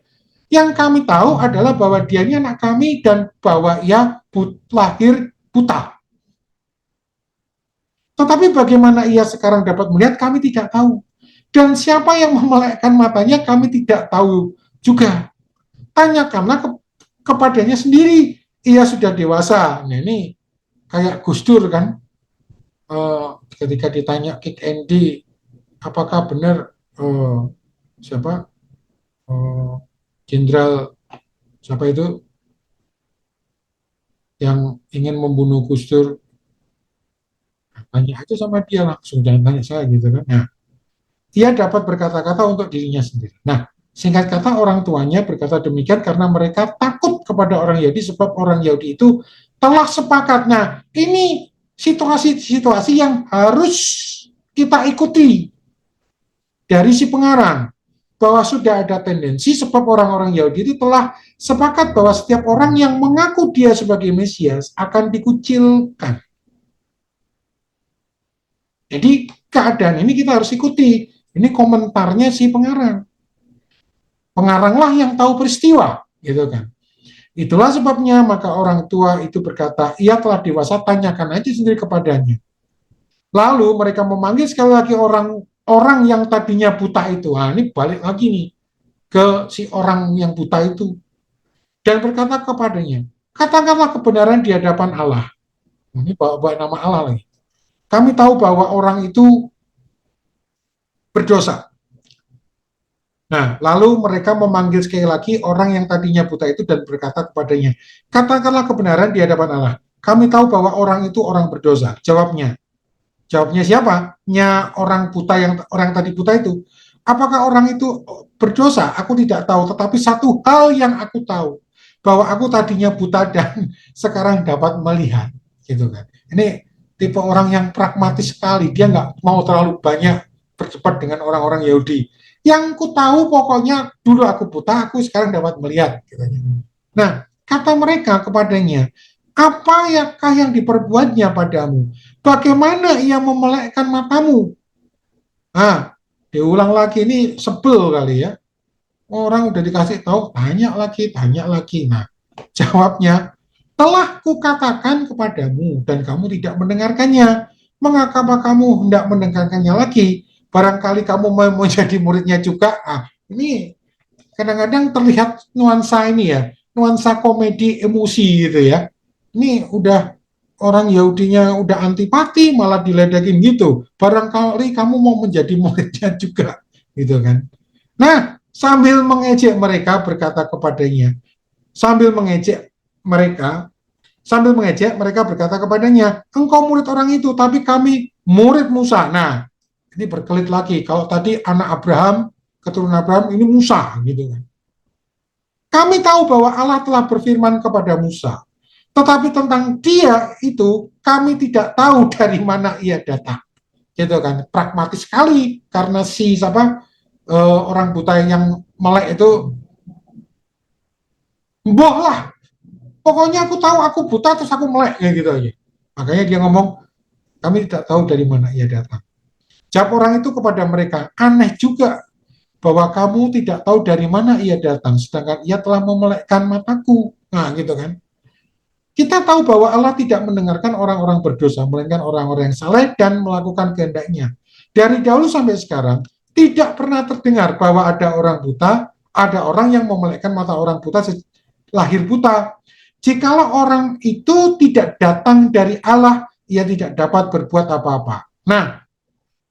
yang kami tahu adalah bahwa dia ini anak kami dan bahwa ia lahir buta. Tetapi bagaimana ia sekarang dapat melihat, kami tidak tahu. Dan siapa yang memelekkan matanya, kami tidak tahu juga. Tanyakanlah kepadanya sendiri. Ia sudah dewasa. Nah, ini kayak Gus Dur kan. Ketika ditanya Kick Andy, apakah benar siapa jenderal siapa itu yang ingin membunuh Gus Dur, tanya aja sama dia langsung, jangan tanya saya gitu kan. Nah, ia dapat berkata-kata untuk dirinya sendiri. Nah, singkat kata orang tuanya berkata demikian karena mereka takut kepada orang Yahudi sebab orang Yahudi itu telah sepakat. Nah, ini situasi-situasi yang harus kita ikuti dari si pengarang, bahwa sudah ada tendensi sebab orang-orang Yahudi itu telah sepakat bahwa setiap orang yang mengaku dia sebagai Mesias akan dikucilkan. Jadi keadaan ini kita harus ikuti. Ini komentarnya si pengarang. Pengaranglah yang tahu peristiwa, gitu kan. Itulah sebabnya maka orang tua itu berkata, ia telah dewasa, tanyakan aja sendiri kepadanya. Lalu mereka memanggil sekali lagi orang yang tadinya buta itu. Nah, ini balik lagi nih ke si orang yang buta itu. Dan berkata kepadanya, katakanlah kebenaran di hadapan Allah. Ini bawa nama Allah lagi. Kami tahu bahwa orang itu berdosa. Nah, lalu mereka memanggil sekali lagi orang yang tadinya buta itu dan berkata kepadanya, katakanlah kebenaran di hadapan Allah. Kami tahu bahwa orang itu orang berdosa. Jawabnya siapa? Orang buta orang tadi buta itu. Apakah orang itu berdosa? Aku tidak tahu. Tetapi satu hal yang aku tahu, bahwa aku tadinya buta dan sekarang dapat melihat. Gitu kan. Ini tipe orang yang pragmatis sekali. Dia nggak mau terlalu banyak bercepat dengan orang-orang Yahudi. Yang ku tahu pokoknya dulu aku buta, aku sekarang dapat melihat. Katanya. Nah, kata mereka kepadanya, apakah yang diperbuatnya padamu? Bagaimana ia memelekkan matamu? Nah, diulang lagi, ini sebel kali ya. Orang udah dikasih tahu, tanya lagi. Nah, jawabnya, telah kukatakan kepadamu dan kamu tidak mendengarkannya. Mengapa kamu hendak mendengarkannya lagi? Barangkali kamu mau menjadi muridnya juga. Ini kadang-kadang terlihat nuansa ini ya, nuansa komedi emosi gitu ya. Ini udah orang Yahudinya udah antipati malah diledekin gitu. Barangkali kamu mau menjadi muridnya juga gitu kan. Nah, sambil mengejek mereka berkata kepadanya, sambil mengejek mereka, berkata kepadanya, engkau murid orang itu, tapi kami murid Musa. Nah, ini berkelit lagi. Kalau tadi anak Abraham, keturunan Abraham, ini Musa gitu kan. Kami tahu bahwa Allah telah berfirman kepada Musa, tetapi tentang dia itu kami tidak tahu dari mana ia datang. Gitu kan, pragmatis sekali karena si orang buta yang melek itu, boh lah, pokoknya aku tahu aku buta terus aku melek kayak gitu aja. Makanya dia ngomong, kami tidak tahu dari mana ia datang. Jawab orang itu kepada mereka, aneh juga bahwa kamu tidak tahu dari mana ia datang, sedangkan ia telah memelekkan mataku. Nah, gitu kan. Kita tahu bahwa Allah tidak mendengarkan orang-orang berdosa, melainkan orang-orang yang saleh dan melakukan kehendaknya. Dari dahulu sampai sekarang, tidak pernah terdengar bahwa ada orang buta, ada orang yang memelekkan mata orang buta lahir buta. Jikalau orang itu tidak datang dari Allah, ia tidak dapat berbuat apa-apa. Nah,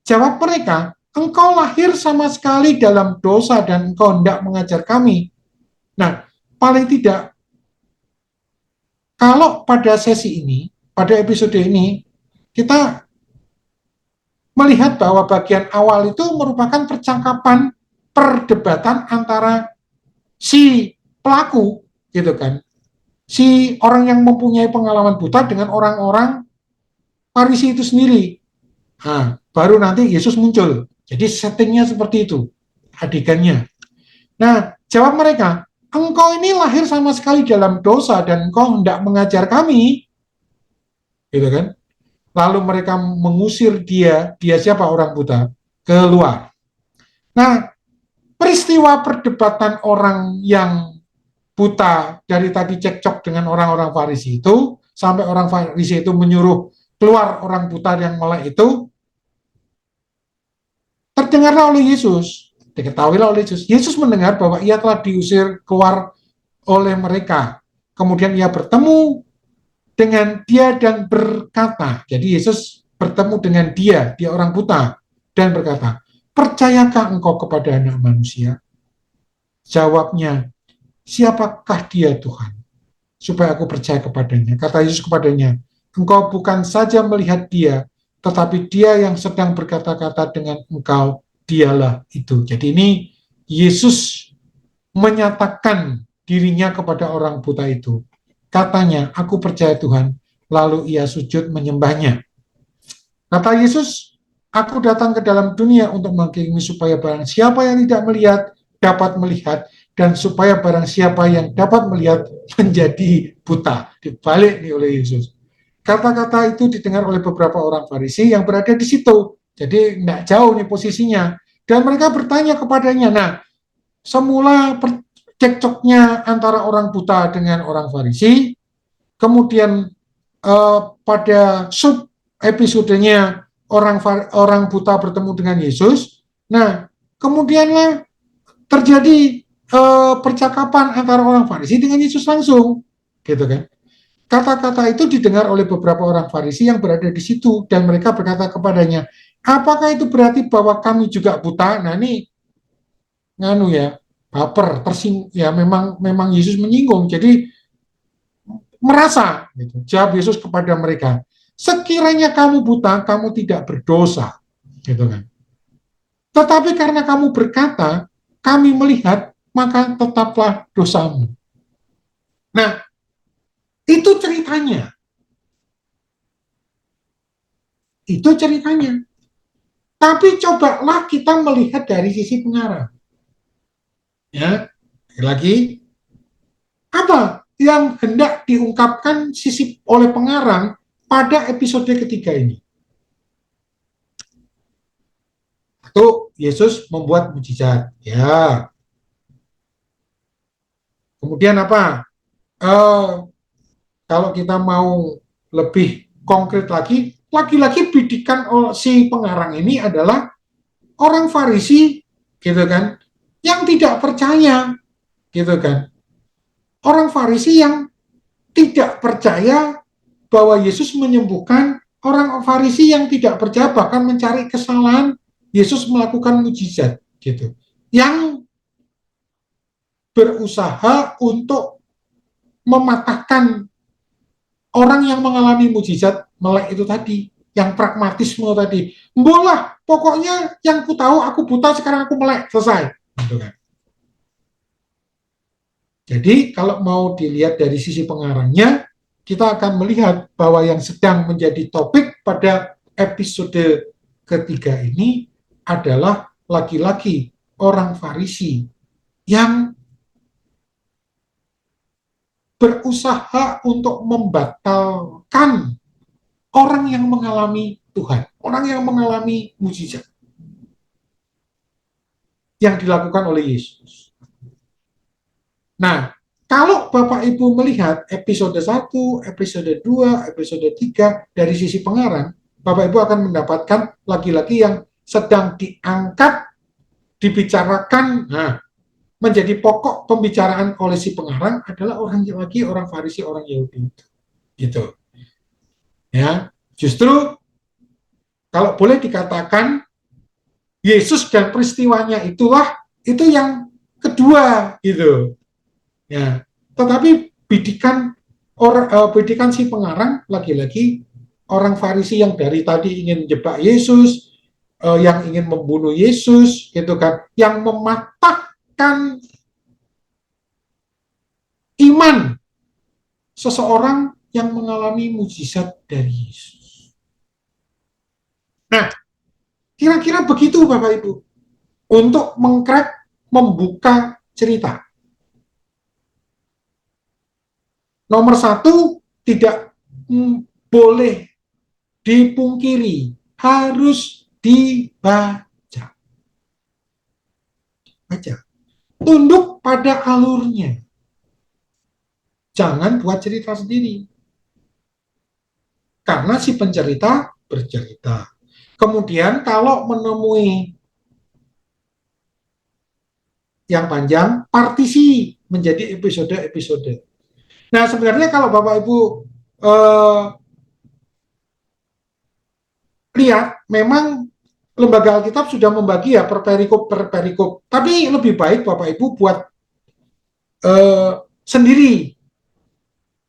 jawab mereka, engkau lahir sama sekali dalam dosa dan engkau hendak mengajar kami. Nah, paling tidak, kalau pada sesi ini, pada episode ini, kita melihat bahwa bagian awal itu merupakan percakapan, perdebatan antara si pelaku, gitu kan, si orang yang mempunyai pengalaman buta dengan orang-orang Farisi itu sendiri. Nah, baru nanti Yesus muncul. Jadi settingnya seperti itu, adegannya. Nah, jawab mereka, engkau ini lahir sama sekali dalam dosa dan engkau hendak mengajar kami. Gitu kan? Lalu mereka mengusir dia siapa orang buta, keluar. Nah, peristiwa perdebatan orang yang buta dari tadi cekcok dengan orang-orang Farisi itu, sampai orang Farisi itu menyuruh keluar orang buta yang melek itu, terdengarlah oleh Yesus, diketahuilah oleh Yesus. Yesus mendengar bahwa ia telah diusir keluar oleh mereka. Kemudian ia bertemu dengan dia dan berkata, jadi Yesus bertemu dengan dia orang buta, dan berkata, percayakah engkau kepada anak manusia? Jawabnya, siapakah dia Tuhan? Supaya aku percaya kepadanya. Kata Yesus kepadanya, engkau bukan saja melihat dia, tetapi dia yang sedang berkata-kata dengan engkau, dialah itu. Jadi ini Yesus menyatakan dirinya kepada orang buta itu. Katanya, aku percaya Tuhan, lalu ia sujud menyembahnya. Kata Yesus, aku datang ke dalam dunia untuk menghakimi supaya barang siapa yang tidak melihat, dapat melihat, dan supaya barang siapa yang dapat melihat menjadi buta. Dibalik nih oleh Yesus. Kata-kata itu didengar oleh beberapa orang Farisi yang berada di situ. Jadi tidak jauh nih posisinya. Dan mereka bertanya kepadanya, nah, semula cekcoknya antara orang buta dengan orang Farisi, kemudian pada sub episodenya orang buta bertemu dengan Yesus. Nah, kemudianlah terjadi percakapan antara orang Farisi dengan Yesus langsung, gitu kan? Kata-kata itu didengar oleh beberapa orang Farisi yang berada di situ dan mereka berkata kepadanya, apakah itu berarti bahwa kami juga buta? Nah, ini nganu ya, baper, ya memang Yesus menyinggung. Jadi merasa gitu. Jawab Yesus kepada mereka, sekiranya kamu buta, kamu tidak berdosa, gitu kan. Tetapi karena kamu berkata, kami melihat, maka tetaplah dosamu. Nah, itu ceritanya. Itu ceritanya. Tapi cobalah kita melihat dari sisi pengarang. Ya, lagi apa yang hendak diungkapkan sisi oleh pengarang pada episode ketiga ini? Satu, Yesus membuat mujizat. Ya. Kemudian apa? Kalau kita mau lebih konkret lagi bidikan si pengarang ini adalah orang Farisi, gitu kan? yang tidak percaya, gitu kan. Orang Farisi yang tidak percaya bahwa Yesus menyembuhkan, orang Farisi yang tidak percaya bahkan mencari kesalahan Yesus melakukan mujizat, gitu. Yang berusaha untuk mematahkan orang yang mengalami mujizat melek itu tadi, yang pragmatisme tadi. Bolah, pokoknya yang ku tahu aku buta, sekarang aku melek, selesai. Gitu kan. Jadi kalau mau dilihat dari sisi pengarangnya, kita akan melihat bahwa yang sedang menjadi topik pada episode ketiga ini adalah laki-laki orang Farisi yang berusaha untuk membatalkan orang yang mengalami Tuhan, orang yang mengalami mujizat yang dilakukan oleh Yesus. Nah, kalau Bapak Ibu melihat episode 1, episode 2, episode 3 dari sisi pengarang, Bapak Ibu akan mendapatkan laki-laki yang sedang diangkat, dibicarakan, menjadi pokok pembicaraan oleh si pengarang adalah orang laki, orang Farisi, orang Yahudi. Gitu. Ya, justru kalau boleh dikatakan Yesus dan peristiwanya itulah itu yang kedua gitu. Ya, tetapi bidikan si pengarang lagi-lagi orang Farisi yang dari tadi ingin menjebak Yesus, yang ingin membunuh Yesus, gitu kan, yang mematahkan iman seseorang yang mengalami mujizat dari Yesus. Nah, kira-kira begitu Bapak Ibu untuk membuka cerita. Nomor satu, tidak boleh dipungkiri, harus dibaca. Baca. Tunduk pada alurnya. Jangan buat cerita sendiri. Karena si pencerita bercerita. Kemudian kalau menemui yang panjang, partisi menjadi episode-episode. Nah, sebenarnya kalau Bapak Ibu lihat, memang lembaga Alkitab sudah membagi ya per perikop. Tapi lebih baik Bapak Ibu buat sendiri.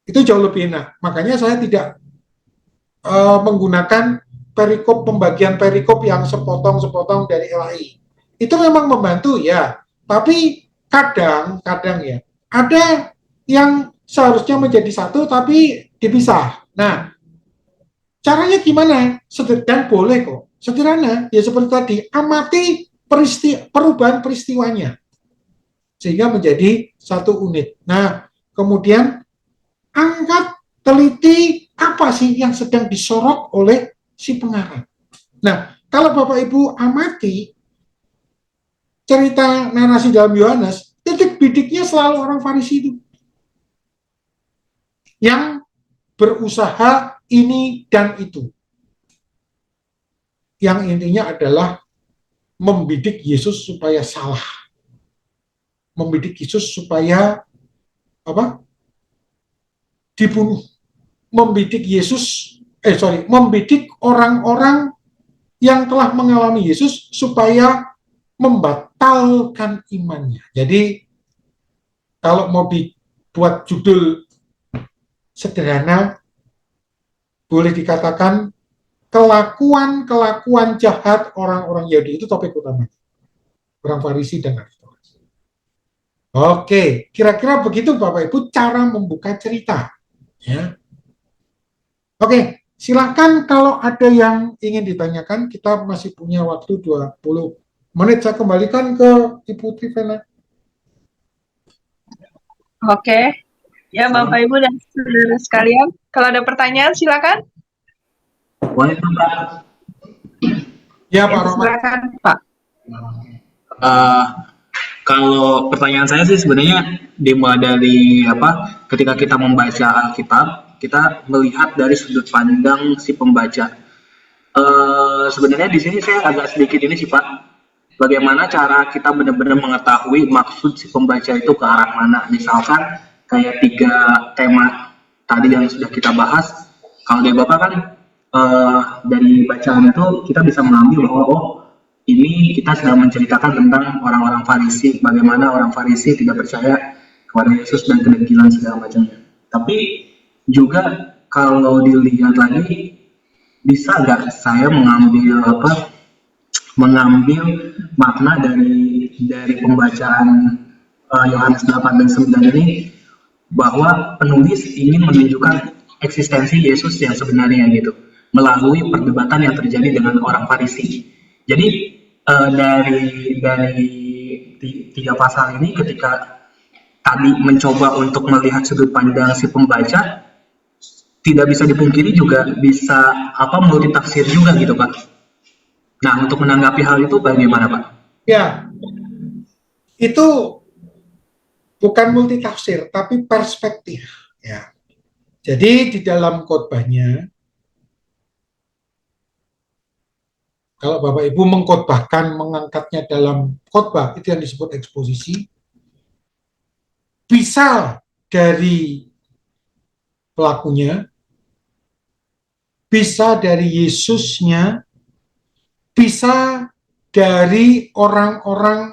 Itu jauh lebih enak. Makanya saya tidak menggunakan pembagian perikop yang sepotong-sepotong dari LAI. Itu memang membantu ya. Tapi kadang ya, ada yang seharusnya menjadi satu tapi dipisah. Nah, caranya gimana? Dan boleh kok. Sederhana, ya seperti tadi, amati perubahan peristiwanya. Sehingga menjadi satu unit. Nah, kemudian angkat, teliti, apa sih yang sedang disorot oleh si pengarang. Nah, kalau Bapak Ibu amati cerita narasi dalam Yohanes, titik bidiknya selalu orang Farisi itu. Yang berusaha ini dan itu. Yang intinya adalah membidik Yesus supaya salah. Membidik Yesus supaya dibunuh. Membidik membidik orang-orang yang telah mengalami Yesus supaya membatalkan imannya. Jadi kalau mau dibuat judul sederhana, boleh dikatakan kelakuan jahat orang-orang Yahudi itu topik utama. Orang Farisi dan Aristoteles. Oke, kira-kira begitu Bapak Ibu cara membuka cerita. Ya. Oke, silakan kalau ada yang ingin ditanyakan, kita masih punya waktu 20 menit. Saya kembalikan ke Ibu Trivena. Oke, ya Bapak Ibu dan saudara sekalian, kalau ada pertanyaan silakan. Boleh Pak. Ya Pak Roman. Silakan Pak. Kalau pertanyaan saya sih sebenarnya dimulai dari ketika kita membaca Alkitab, kita melihat dari sudut pandang si pembaca. Sebenarnya di sini saya agak sedikit ini sih Pak, bagaimana cara kita benar-benar mengetahui maksud si pembaca itu ke arah mana. Misalkan kayak 3 tema tadi yang sudah kita bahas, kalau dari Bapak kan dari bacaan itu kita bisa mengambil bahwa oh ini kita sedang menceritakan tentang orang-orang Farisi, bagaimana orang Farisi tidak percaya kepada Yesus dan kedengkilan segala macamnya. Tapi juga kalau dilihat lagi, bisa nggak saya mengambil makna dari pembacaan Yohanes 8 dan 9 ini, bahwa penulis ingin menunjukkan eksistensi Yesus yang sebenarnya gitu melalui perdebatan yang terjadi dengan orang Farisi. Jadi dari 3 pasal ini, ketika tadi mencoba untuk melihat sudut pandang si pembaca, tidak bisa dipungkiri juga bisa multitafsir juga gitu Pak. Nah, untuk menanggapi hal itu bagaimana Pak? Ya, itu bukan multitafsir, tapi perspektif. Ya. Jadi di dalam khotbahnya, kalau Bapak Ibu mengkhotbahkan, mengangkatnya dalam khotbah, itu yang disebut eksposisi, bisa dari pelakunya, bisa dari Yesusnya, bisa dari orang-orang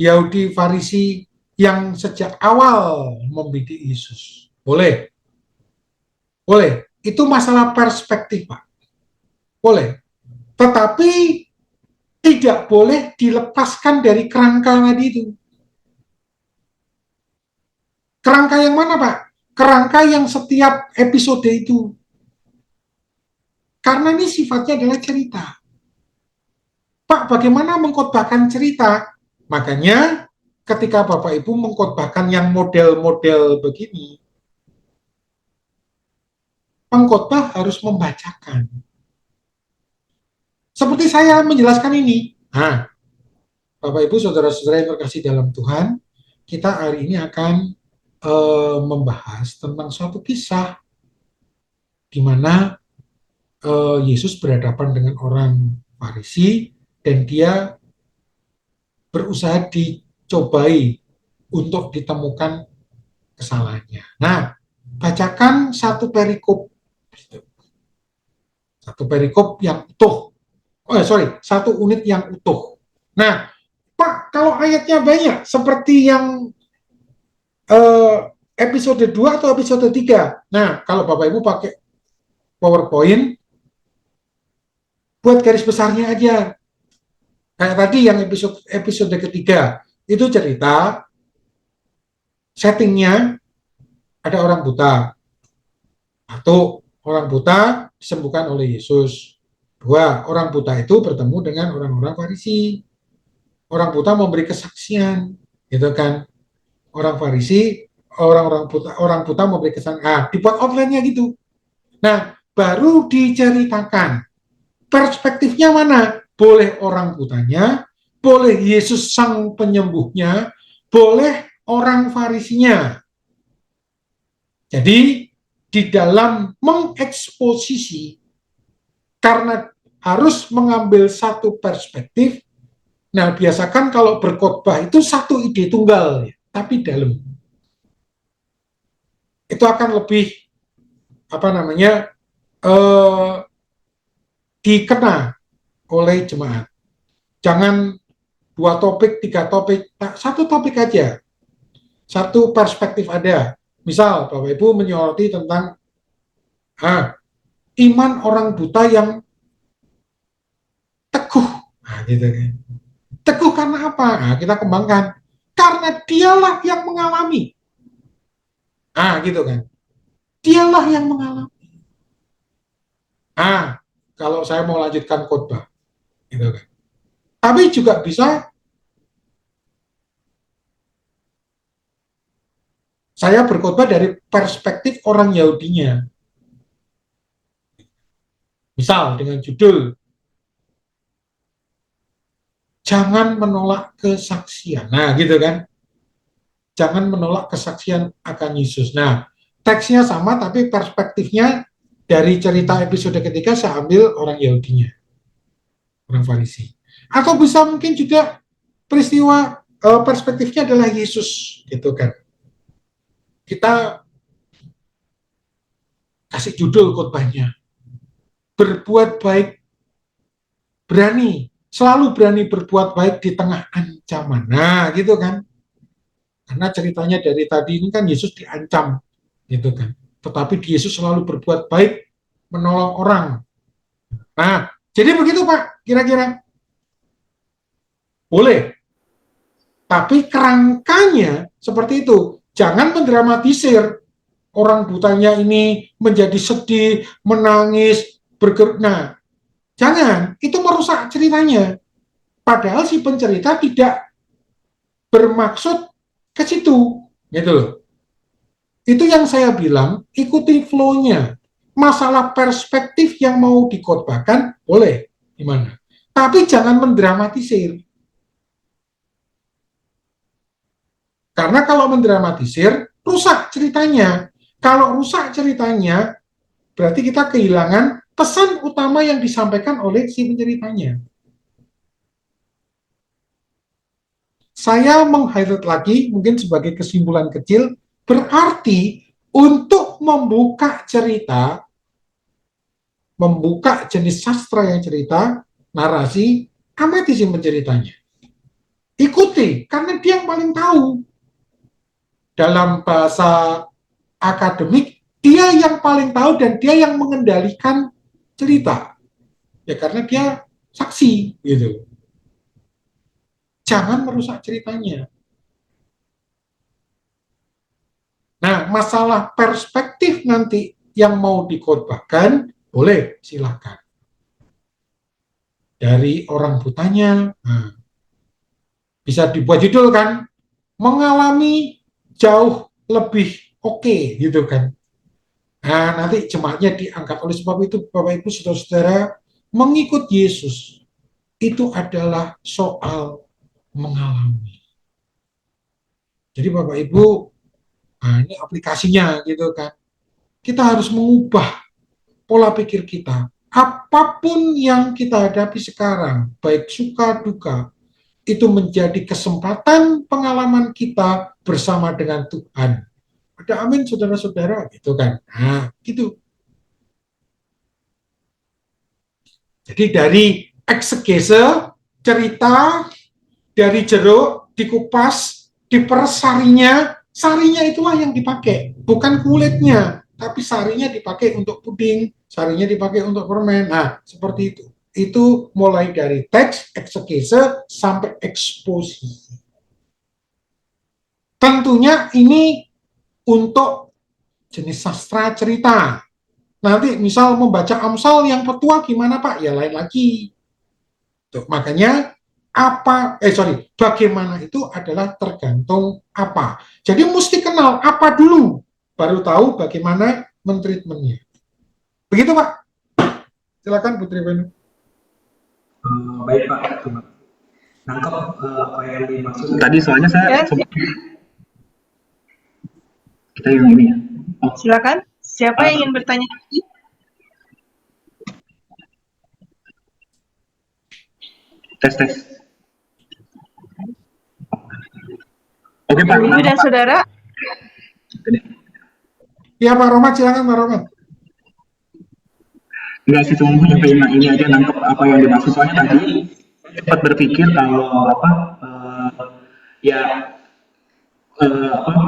Yahudi Farisi yang sejak awal membidik Yesus. Boleh. Boleh. Itu masalah perspektif, Pak. Boleh. Tetapi tidak boleh dilepaskan dari kerangka tadi itu. Kerangka yang mana, Pak? Kerangka yang setiap episode itu. Karena ini sifatnya adalah cerita. Pak, bagaimana mengkhotbahkan cerita? Makanya ketika Bapak Ibu mengkhotbahkan yang model-model begini, pengkhotbah harus membacakan. Seperti saya menjelaskan ini. Nah, Bapak Ibu, saudara-saudara yang terkasih dalam Tuhan, kita hari ini akan membahas tentang suatu kisah di mana Yesus berhadapan dengan orang Farisi dan dia berusaha dicobai untuk ditemukan kesalahannya. Nah, bacakan satu perikop yang utuh. Satu unit yang utuh. Nah, Pak, kalau ayatnya banyak, seperti yang episode 2 atau episode 3. Nah, kalau Bapak Ibu pakai PowerPoint, buat garis besarnya aja. Kayak tadi yang episode ketiga, itu cerita, settingnya ada orang buta. Satu, orang buta disembuhkan oleh Yesus. 2, orang buta itu bertemu dengan orang-orang Farisi. Orang buta memberi kesaksian, gitu kan? Orang Farisi, orang buta memberi kesaksian. Dibuat outline-nya gitu. Nah, baru diceritakan. Perspektifnya mana? Boleh orang butanya, boleh Yesus sang penyembuhnya, boleh orang Farisinya. Jadi, di dalam mengeksposisi, karena harus mengambil satu perspektif, nah biasakan kalau berkhotbah itu satu ide tunggal, tapi dalam. Itu akan lebih, dikena oleh jemaat. Jangan 2 topik, 3 topik, satu topik aja. Satu perspektif ada. Misal, Bapak Ibu menyoroti tentang iman orang buta yang teguh. Gitu kan. Teguh karena apa? Kita kembangkan. Karena dialah yang mengalami. Gitu kan. Dialah yang mengalami. Kalau saya mau lanjutkan khotbah. Gitu kan. Tapi juga bisa saya berkhotbah dari perspektif orang Yahudinya. Misal dengan judul jangan menolak kesaksian. Nah, gitu kan. Jangan menolak kesaksian akan Yesus. Nah, teksnya sama tapi perspektifnya dari cerita episode ketiga saya ambil orang Yahudinya. Orang Farisi. Atau bisa mungkin juga peristiwa perspektifnya adalah Yesus, gitu kan. Kita kasih judul khotbahnya, berbuat baik, selalu berani berbuat baik di tengah ancaman. Nah, gitu kan. Karena ceritanya dari tadi ini kan Yesus diancam, gitu kan. Tetapi Yesus selalu berbuat baik, menolong orang. Nah, jadi begitu Pak, kira-kira. Boleh. Tapi kerangkanya seperti itu. Jangan mendramatisir. Orang butanya ini menjadi sedih, menangis, bergerak. Nah, jangan. Itu merusak ceritanya. Padahal si pencerita tidak bermaksud ke situ. Gitu loh. Itu yang saya bilang, ikuti flow-nya. Masalah perspektif yang mau dikhotbahkan, boleh. Gimana? Tapi jangan mendramatisir. Karena kalau mendramatisir, rusak ceritanya. Kalau rusak ceritanya, berarti kita kehilangan pesan utama yang disampaikan oleh si penceritanya. Saya meng-highlight lagi, mungkin sebagai kesimpulan kecil, berarti untuk membuka cerita, membuka jenis sastra yang cerita, narasi, amati si penceritanya. Ikuti, karena dia yang paling tahu. Dalam bahasa akademik, dia yang paling tahu dan dia yang mengendalikan cerita. Ya karena dia saksi, gitu. Jangan merusak ceritanya. Nah, masalah perspektif nanti yang mau dikhotbahkan, boleh, silakan. Dari orang butanya, bisa dibuat judul kan, mengalami jauh lebih oke, gitu kan. Nah, nanti jemaatnya diangkat. Oleh sebab itu, Bapak Ibu, saudara-saudara, mengikut Yesus itu adalah soal mengalami. Jadi Bapak Ibu, ini aplikasinya gitu kan. Kita harus mengubah pola pikir kita. Apapun yang kita hadapi sekarang, baik suka duka, itu menjadi kesempatan pengalaman kita bersama dengan Tuhan. Ada amin saudara-saudara, gitu kan. Nah, gitu. Jadi dari eksegese, cerita, dari jeruk, dikupas, diperes sarinya itulah yang dipakai, bukan kulitnya, tapi sarinya dipakai untuk puding, sarinya dipakai untuk permen. Nah, seperti itu. Itu mulai dari teks, eksegese, sampai eksposisi. Tentunya ini untuk jenis sastra cerita. Nanti misal membaca Amsal yang petua gimana Pak? Ya lain lagi. Tuh, makanya bagaimana itu adalah tergantung apa. Jadi mesti kenal apa dulu, baru tahu bagaimana mentreatmentnya. Begitu Pak. Silakan Putri Venu. Baik Pak, nangkep apa yang dimaksud. Tadi soalnya saya kita yang ini ya. Silakan. Siapa yang ingin bertanya lagi? Tes. Oke Pak. Ibu dan saudara. Ya Pak Romat, silakan Pak Romat. Enggak sih, cuma nyampein ini aja, nangkep apa yang dimaksud. Soalnya tadi cepat berpikir kalau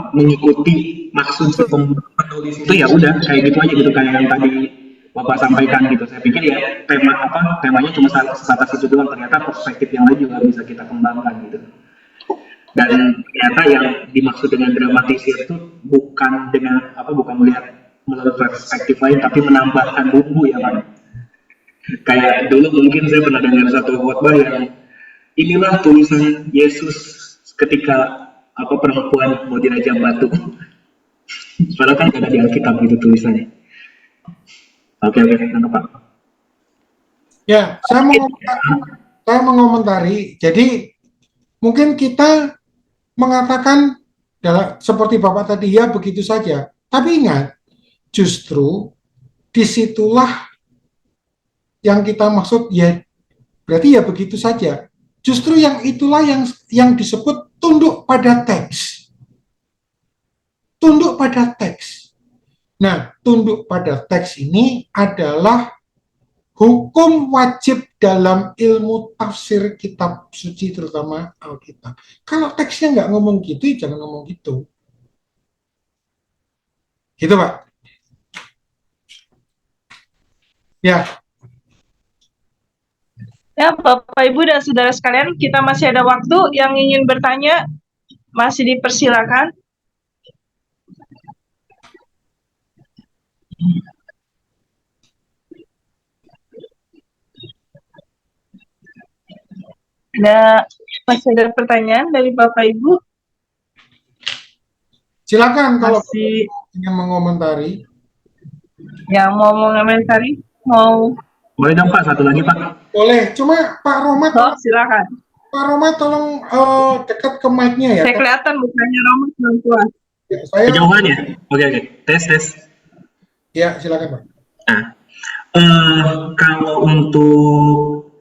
mengikuti maksud penulis itu ya udah kayak gitu aja gitu, kayak yang tadi Bapak sampaikan gitu. Saya pikir ya temanya cuma sebatas itu doang, ternyata perspektif yang lain juga bisa kita kembangkan gitu. Dan ternyata yang dimaksud dengan dramatisir itu bukan melihat melalui perspektif lain, tapi menambahkan bumbu ya Pak. Kayak dulu mungkin saya pernah dengar satu khotbah yang inilah tulisan Yesus ketika perempuan mau dirajam batu. Padahal kan ada di Alkitab gitu tulisannya. Oke, nangkep Pak. Ya, saya mengomentari. Jadi mungkin kita mengatakan seperti Bapak tadi ya begitu saja. Tapi ingat, justru disitulah yang kita maksud ya berarti ya begitu saja. Justru yang itulah yang disebut tunduk pada teks. Tunduk pada teks. Nah, tunduk pada teks ini adalah hukum wajib dalam ilmu tafsir kitab suci, terutama Alkitab. Kalau teksnya nggak ngomong gitu, jangan ngomong gitu. Gitu, Pak. Ya, Ya, Bapak, Ibu, dan saudara sekalian, kita masih ada waktu. Yang ingin bertanya, masih dipersilakan. Masih ada pertanyaan dari Bapak, Ibu? silakan kalau Masih ingin mengomentari. yang mau mengomentari? Boleh dong Pak, satu lagi Pak. Boleh, cuma Pak Romat, Silakan. Pak Romat tolong dekat ke mic-nya ya. Saya kelihatan mukanya Romus belum kuat. Ya, saya, Kejauhan ya? Oke. Tes. ya silakan Pak. Nah, kalau untuk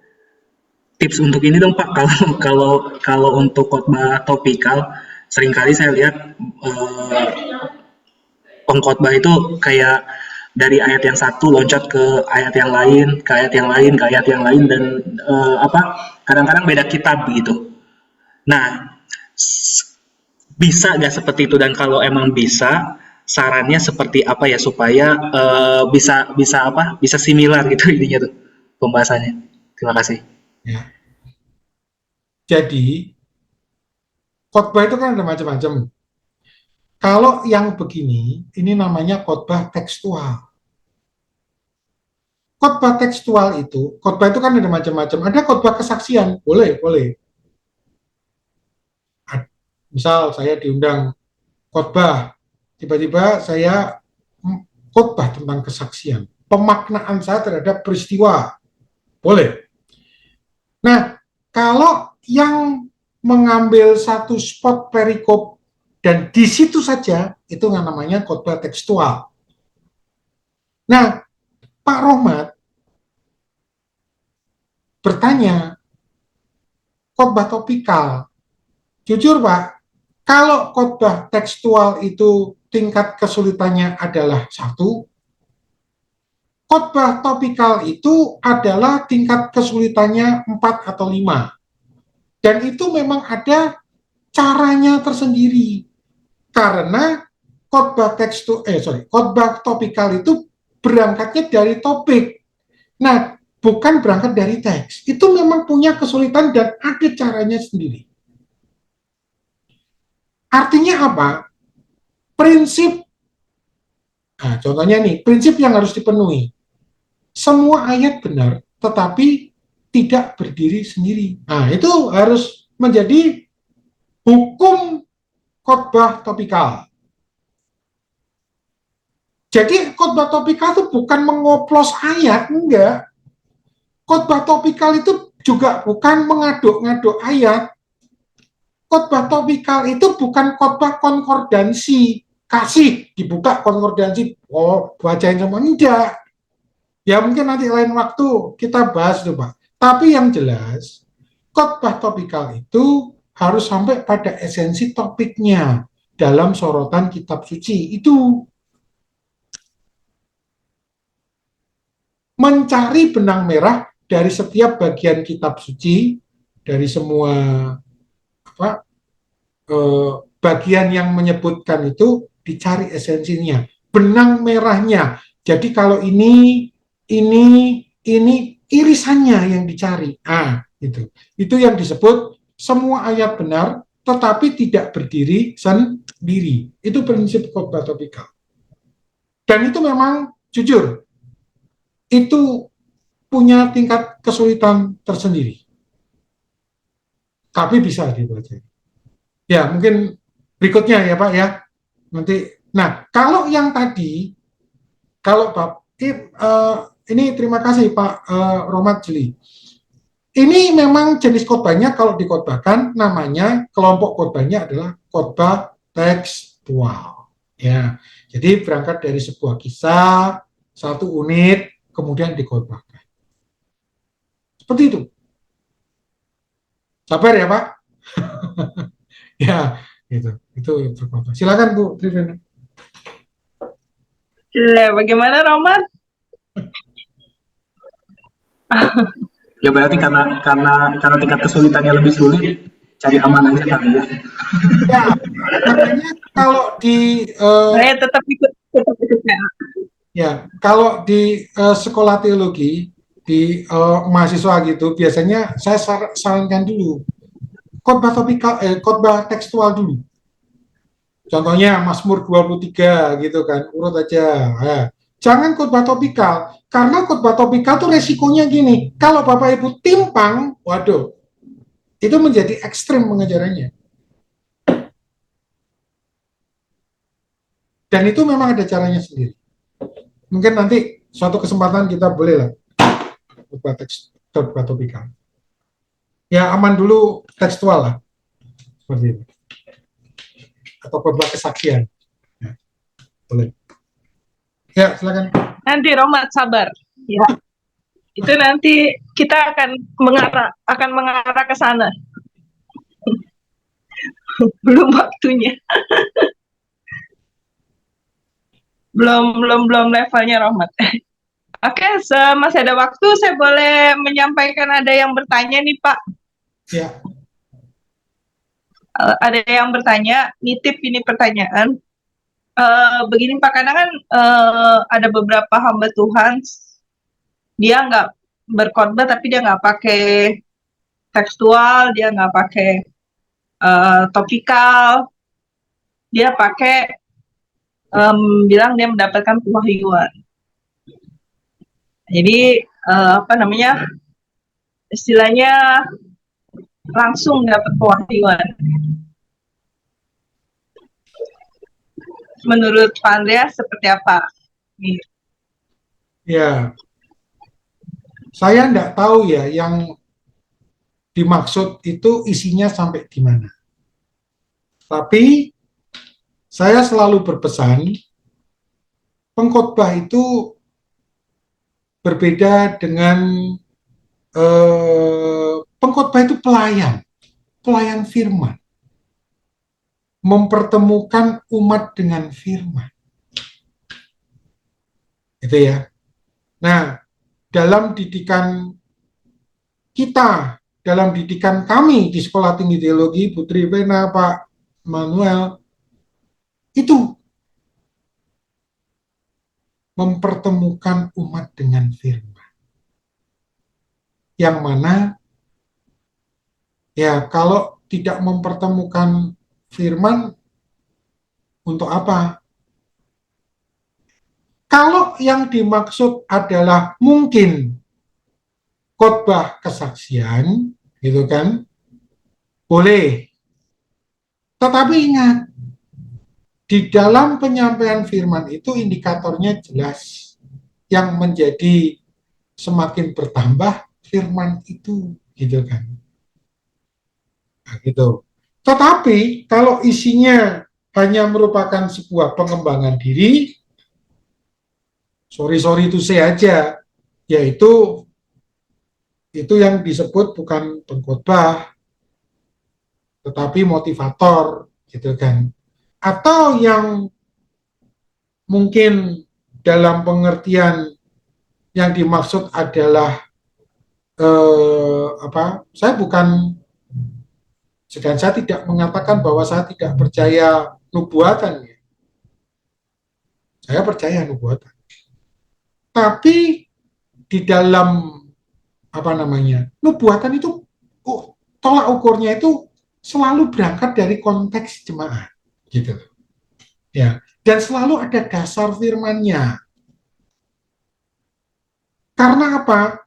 tips untuk ini dong Pak, kalau untuk khotbah topikal, seringkali saya lihat pengkhotbah itu kayak dari ayat yang satu loncat ke ayat yang lain, ke ayat yang lain, ke ayat yang lain, dan kadang-kadang beda kitab begitu. Nah, bisa nggak seperti itu, dan kalau emang bisa, sarannya seperti apa ya supaya bisa similar gitu intinya tuh pembahasannya. Terima kasih. Ya. Jadi khotbah itu kan ada macam-macam. Kalau yang begini, ini namanya khotbah tekstual. Khotbah tekstual itu, khotbah itu kan ada macam-macam. Ada khotbah kesaksian, boleh. Misal saya diundang khotbah, tiba-tiba saya khotbah tentang kesaksian, pemaknaan saya terhadap peristiwa, boleh. Nah, kalau yang mengambil satu spot perikop dan di situ saja, itu namanya khotbah tekstual. Nah, Pak Rohmat bertanya, khotbah topikal. Jujur Pak, kalau khotbah tekstual itu tingkat kesulitannya adalah 1, khotbah topikal itu adalah tingkat kesulitannya 4 atau 5. Dan itu memang ada caranya tersendiri. Karena khotbah topikal itu berangkatnya dari topik. Nah, bukan berangkat dari teks. Itu memang punya kesulitan dan ada caranya sendiri. Artinya apa? Prinsip, nah contohnya nih, prinsip yang harus dipenuhi. Semua ayat benar, tetapi tidak berdiri sendiri. Nah, itu harus menjadi hukum khotbah topikal. Jadi khotbah topikal itu bukan mengoplos ayat, enggak. Khotbah topikal itu juga bukan mengaduk-ngaduk ayat. Khotbah topikal itu bukan khotbah konkordansi. Kasih dibuka konkordansi, bacain semua, enggak. Ya mungkin nanti lain waktu kita bahas tuh Pak. Tapi yang jelas, khotbah topikal itu harus sampai pada esensi topiknya dalam sorotan kitab suci. Itu mencari benang merah dari setiap bagian kitab suci, dari semua bagian yang menyebutkan itu dicari esensinya, benang merahnya. Jadi kalau ini irisannya yang dicari. Itu yang disebut semua ayat benar, tetapi tidak berdiri sendiri. Itu prinsip khotbah topikal. Dan itu memang jujur, itu punya tingkat kesulitan tersendiri. Tapi bisa dibaca. Ya, mungkin berikutnya ya Pak ya. Nanti. Nah, kalau yang tadi, kalau Pak, ini terima kasih Pak Romat Jeli. Ini memang jenis khotbahnya kalau dikhotbahkan namanya kelompok khotbahnya adalah khotbah tekstual. Ya, jadi berangkat dari sebuah kisah, satu unit, kemudian dikhotbahkan. Seperti itu. Sabar ya Pak. Ya, gitu. Itu berkhotbah. Silakan Bu Trivena. Bagaimana Roman? Ya berarti karena tingkat kesulitannya lebih sulit, cari aman aja kali ya. Ya, makanya kalau di Saya tetap ikut PA. ya, kalau di sekolah teologi di mahasiswa gitu, biasanya saya sarankan dulu khotbah topikal, khotbah tekstual dulu. Contohnya Mazmur 23 gitu kan, urut aja. Nah, jangan khotbah topikal, karena khotbah topikal tuh resikonya gini, kalau Bapak Ibu timpang, waduh, itu menjadi ekstrim pengajarannya. Dan itu memang ada caranya sendiri. Mungkin nanti suatu kesempatan kita boleh lah khotbah topikal. Ya aman dulu tekstual lah, seperti itu. Atau khotbah kesaksian. Ya, boleh. Ya, silakan. Nanti Roman sabar. Ya, itu nanti kita akan mengarah ke sana. Belum waktunya. Belum levelnya Roman. Oke, masih ada waktu, saya boleh menyampaikan ada yang bertanya nih Pak. Ya. Ada yang bertanya, nitip ini pertanyaan. Begini Pak, kadang kan ada beberapa hamba Tuhan, dia nggak berkhotbah tapi dia nggak pakai tekstual, dia nggak pakai topikal, dia pakai bilang dia mendapatkan pewahyuan. Jadi apa namanya, istilahnya langsung dapat pewahyuan. Menurut Pak Andreas seperti apa? Ya, saya enggak tahu ya yang dimaksud itu isinya sampai di mana. Tapi saya selalu berpesan, pengkhotbah itu berbeda dengan pengkhotbah itu pelayan firman, mempertemukan umat dengan firman. Itu ya. Nah, dalam didikan kita, dalam didikan kami di Sekolah Tinggi Teologi, Bu Trivena, Pak Manuel, itu mempertemukan umat dengan firman. Yang mana, ya kalau tidak mempertemukan firman, untuk apa? Kalau yang dimaksud adalah mungkin khotbah kesaksian, gitu kan, boleh. Tetapi ingat, di dalam penyampaian firman itu indikatornya jelas. Yang menjadi semakin bertambah firman itu, gitu kan. Nah, gitu. Tetapi kalau isinya hanya merupakan sebuah pengembangan diri, sorry itu saya aja, yaitu yang disebut bukan pengkhotbah, tetapi motivator, gitu kan. Atau yang mungkin dalam pengertian yang dimaksud adalah saya bukan, dan saya tidak mengatakan bahwa saya tidak percaya nubuatan. Saya percaya nubuatan. Tapi di dalam nubuatan itu tolak ukurnya itu selalu berangkat dari konteks jemaat, gitu. Ya, dan selalu ada dasar firman-nya. Karena apa?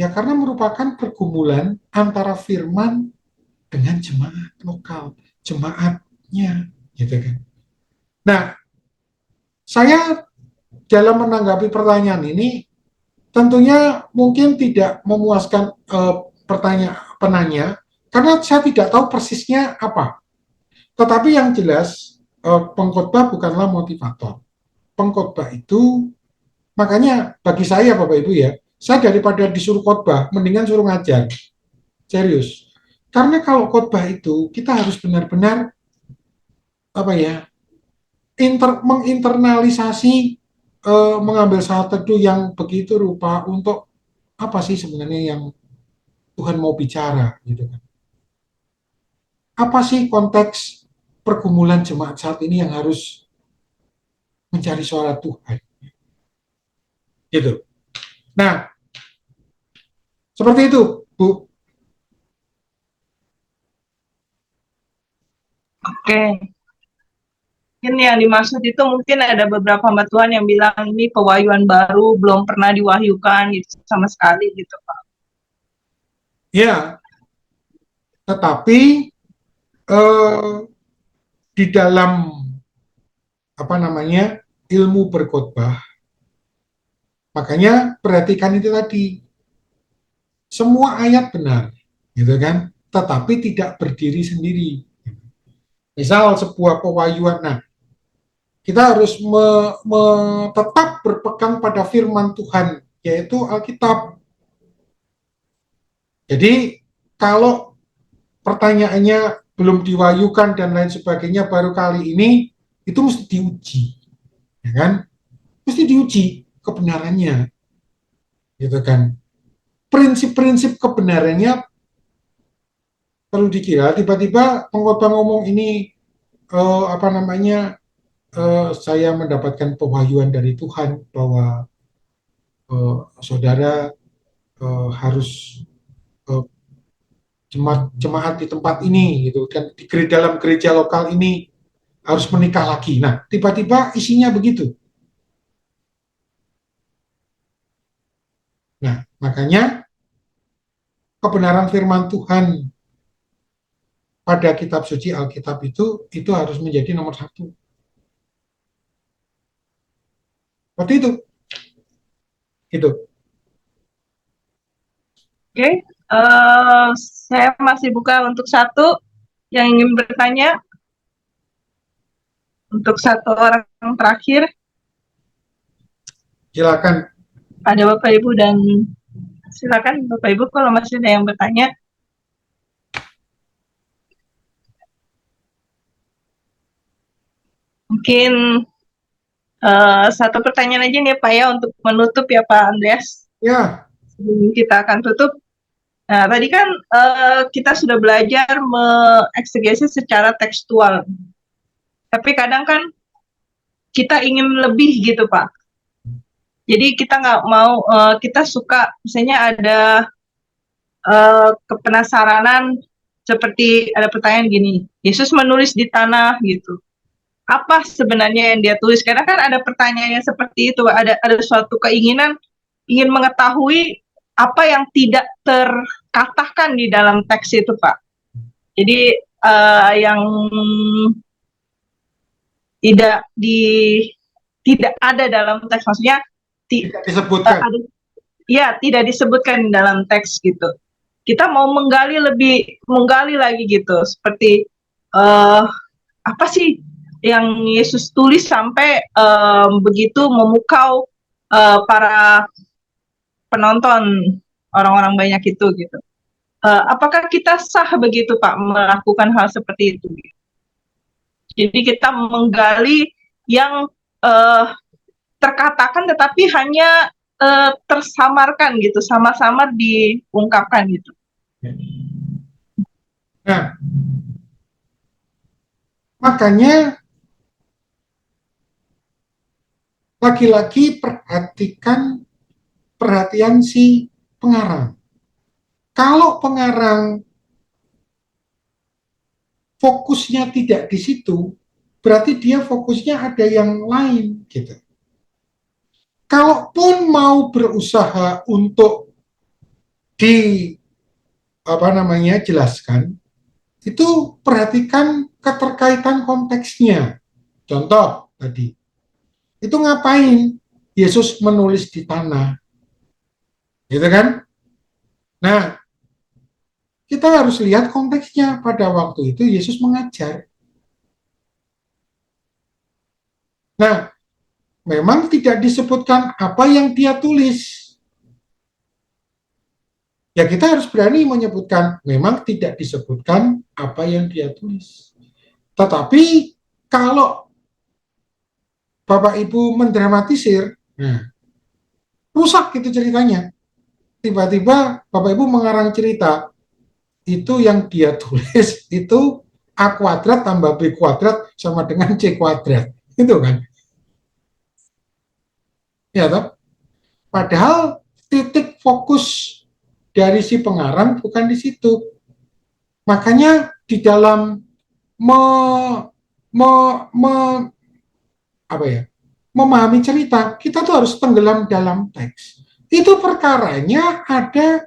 Ya karena merupakan pergumulan antara firman dengan jemaat lokal, jemaatnya, gitu kan. Nah, saya dalam menanggapi pertanyaan ini tentunya mungkin tidak memuaskan penanya, karena saya tidak tahu persisnya apa. Tetapi yang jelas, pengkhotbah bukanlah motivator. Pengkhotbah itu, makanya bagi saya Bapak Ibu ya, saya daripada disuruh khotbah, mendingan suruh ngajar. Serius. Karena kalau khotbah itu kita harus benar-benar apa ya, menginternalisasi, mengambil saat teduh yang begitu rupa untuk apa sih sebenarnya yang Tuhan mau bicara gitu kan. Apa sih konteks pergumulan jemaat saat ini yang harus mencari suara Tuhan gitu. Nah, seperti itu, Bu. Oke. Mungkin yang dimaksud itu mungkin ada beberapa hamba Tuhan yang bilang ini pewahyuan baru, belum pernah diwahyukan gitu sama sekali gitu Pak. Ya, tetapi eh, di dalam apa namanya ilmu berkhotbah, makanya perhatikan itu tadi, semua ayat benar, gitu kan? Tetapi tidak berdiri sendiri. Misal sebuah pewahyuan, nah kita harus tetap berpegang pada firman Tuhan, yaitu Alkitab. Jadi kalau pertanyaannya belum diwahyukan dan lain sebagainya baru kali ini, itu mesti diuji, ya kan? Mesti diuji kebenarannya, gitu kan? Prinsip-prinsip kebenarannya perlu dikira. Tiba-tiba pengkhotbah ngomong ini, apa namanya, saya mendapatkan pewahyuan dari Tuhan bahwa saudara harus uh, jemaat di tempat ini gitu kan, di dalam gereja lokal ini harus menikah lagi. Nah, tiba-tiba isinya begitu. Nah, makanya kebenaran firman Tuhan pada kitab suci Alkitab itu harus menjadi nomor satu. Seperti itu. Gitu. Oke, saya masih buka untuk satu yang ingin bertanya. Untuk satu orang terakhir, Silakan. ada Bapak Ibu dan silakan Bapak Ibu kalau masih ada yang bertanya. Mungkin satu pertanyaan aja nih Pak ya untuk menutup ya Pak Andreas. Ya, Sebelum kita akan tutup. Nah, tadi kan kita sudah belajar mengeksegesi secara tekstual. Tapi kadang kan kita ingin lebih gitu Pak. Jadi kita nggak mau, kita suka misalnya ada kepenasaranan seperti ada pertanyaan gini, Yesus menulis di tanah gitu. Apa sebenarnya yang dia tulis? Karena kan ada pertanyaannya seperti itu, ada suatu keinginan ingin mengetahui apa yang tidak terkatakan di dalam teks itu, Pak. Jadi yang tidak di tidak ada dalam teks, maksudnya tidak disebutkan. tidak disebutkan di dalam teks gitu. Kita mau menggali lagi gitu, seperti apa sih yang Yesus tulis sampai begitu memukau para penonton, orang-orang banyak itu gitu. Apakah kita sah begitu Pak melakukan hal seperti itu? Jadi kita menggali yang terkatakan tetapi hanya tersamarkan gitu, sama-sama diungkapkan gitu. Nah, makanya lagi-lagi perhatian si pengarang. Kalau pengarang fokusnya tidak di situ, berarti dia fokusnya ada yang lain gitu. Kalaupun mau berusaha untuk jelaskan, itu perhatikan keterkaitan konteksnya. Contoh tadi, itu ngapain Yesus menulis di tanah, gitu kan? Nah, kita harus lihat konteksnya. Pada waktu itu Yesus mengajar. Nah, memang tidak disebutkan apa yang dia tulis. Ya kita harus berani menyebutkan, memang tidak disebutkan apa yang dia tulis. Tetapi kalau Bapak Ibu mendramatisir, nah, rusak itu ceritanya. Tiba-tiba Bapak Ibu mengarang cerita, itu yang dia tulis itu A kuadrat tambah B kuadrat sama dengan C kuadrat. Itu kan. Ya toh? Padahal titik fokus dari si pengarang bukan di situ. Makanya di dalam me, me, me, apa ya, memahami cerita, kita tuh harus tenggelam dalam teks. Itu perkaranya ada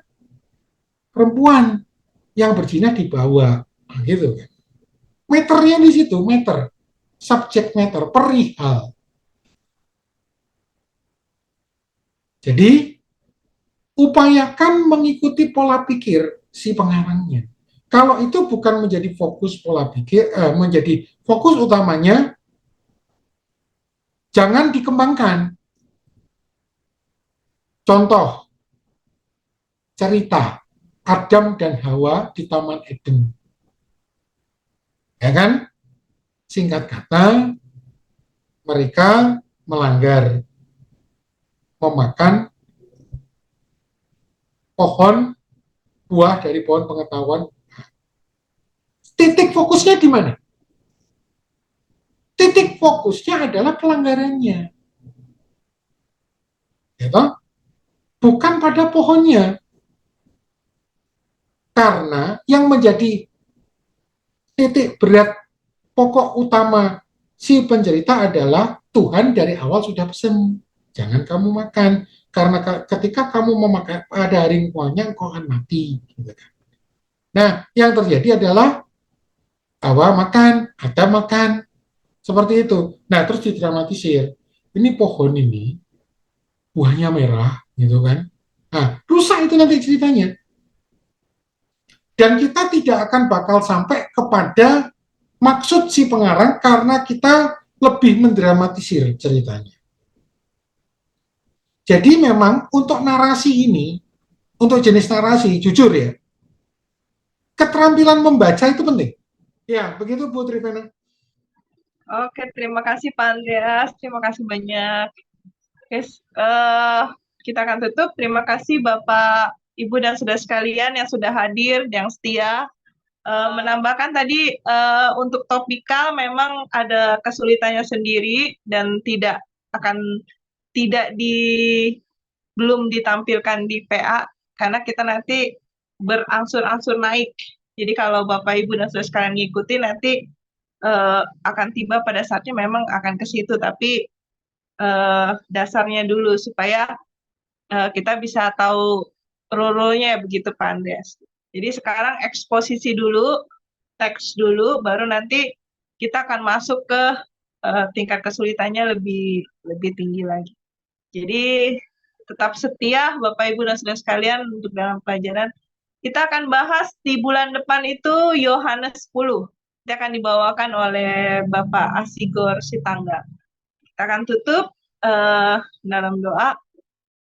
perempuan yang berzina di bawah, gitu kan. Meternya di situ, meter, subject matter, perihal. Jadi upayakan mengikuti pola pikir si pengarangnya. Kalau itu bukan menjadi fokus pola pikir, menjadi fokus utamanya, jangan dikembangkan. Contoh cerita Adam dan Hawa di Taman Eden, ya kan? Singkat kata, mereka melanggar, memakan pohon buah dari pohon pengetahuan. Titik fokusnya di mana? Titik fokusnya adalah pelanggarannya, ya toh? Bukan pada pohonnya. Karena yang menjadi titik berat pokok utama si pencerita adalah Tuhan dari awal sudah pesan, jangan kamu makan, karena ketika kamu memakai pada hari muanya engkau akan mati. Gitu kan. Nah, yang terjadi adalah Hawa makan, Adam makan, seperti itu. Nah, terus didramatisir. Ini pohon ini buahnya merah, gitu kan. Nah, rusak itu nanti ceritanya. Dan kita tidak akan bakal sampai kepada maksud si pengarang karena kita lebih mendramatisir ceritanya. Jadi memang untuk narasi ini, untuk jenis narasi, jujur ya, keterampilan membaca itu penting. Ya, begitu Bu Trivena. Oke, terima kasih Pak Andreas, terima kasih banyak. Guys, kita akan tutup. Terima kasih Bapak, Ibu dan saudara sekalian yang sudah hadir, yang setia. Menambahkan tadi untuk topikal memang ada kesulitannya sendiri dan tidak belum ditampilkan di PA karena kita nanti berangsur-angsur naik. Jadi kalau Bapak Ibu dan saudara sekalian ngikutin nanti akan tiba pada saatnya memang akan ke situ, tapi dasarnya dulu supaya kita bisa tahu rule-nya begitu Pak Andreas. Jadi sekarang eksposisi dulu, teks dulu, baru nanti kita akan masuk ke tingkat kesulitannya lebih tinggi lagi. Jadi tetap setia Bapak Ibu dan saudara sekalian untuk dalam pelajaran. Kita akan bahas di bulan depan itu Yohanes 10. Itu akan dibawakan oleh Bapak Asigor Sitangga. Kita akan tutup dalam doa.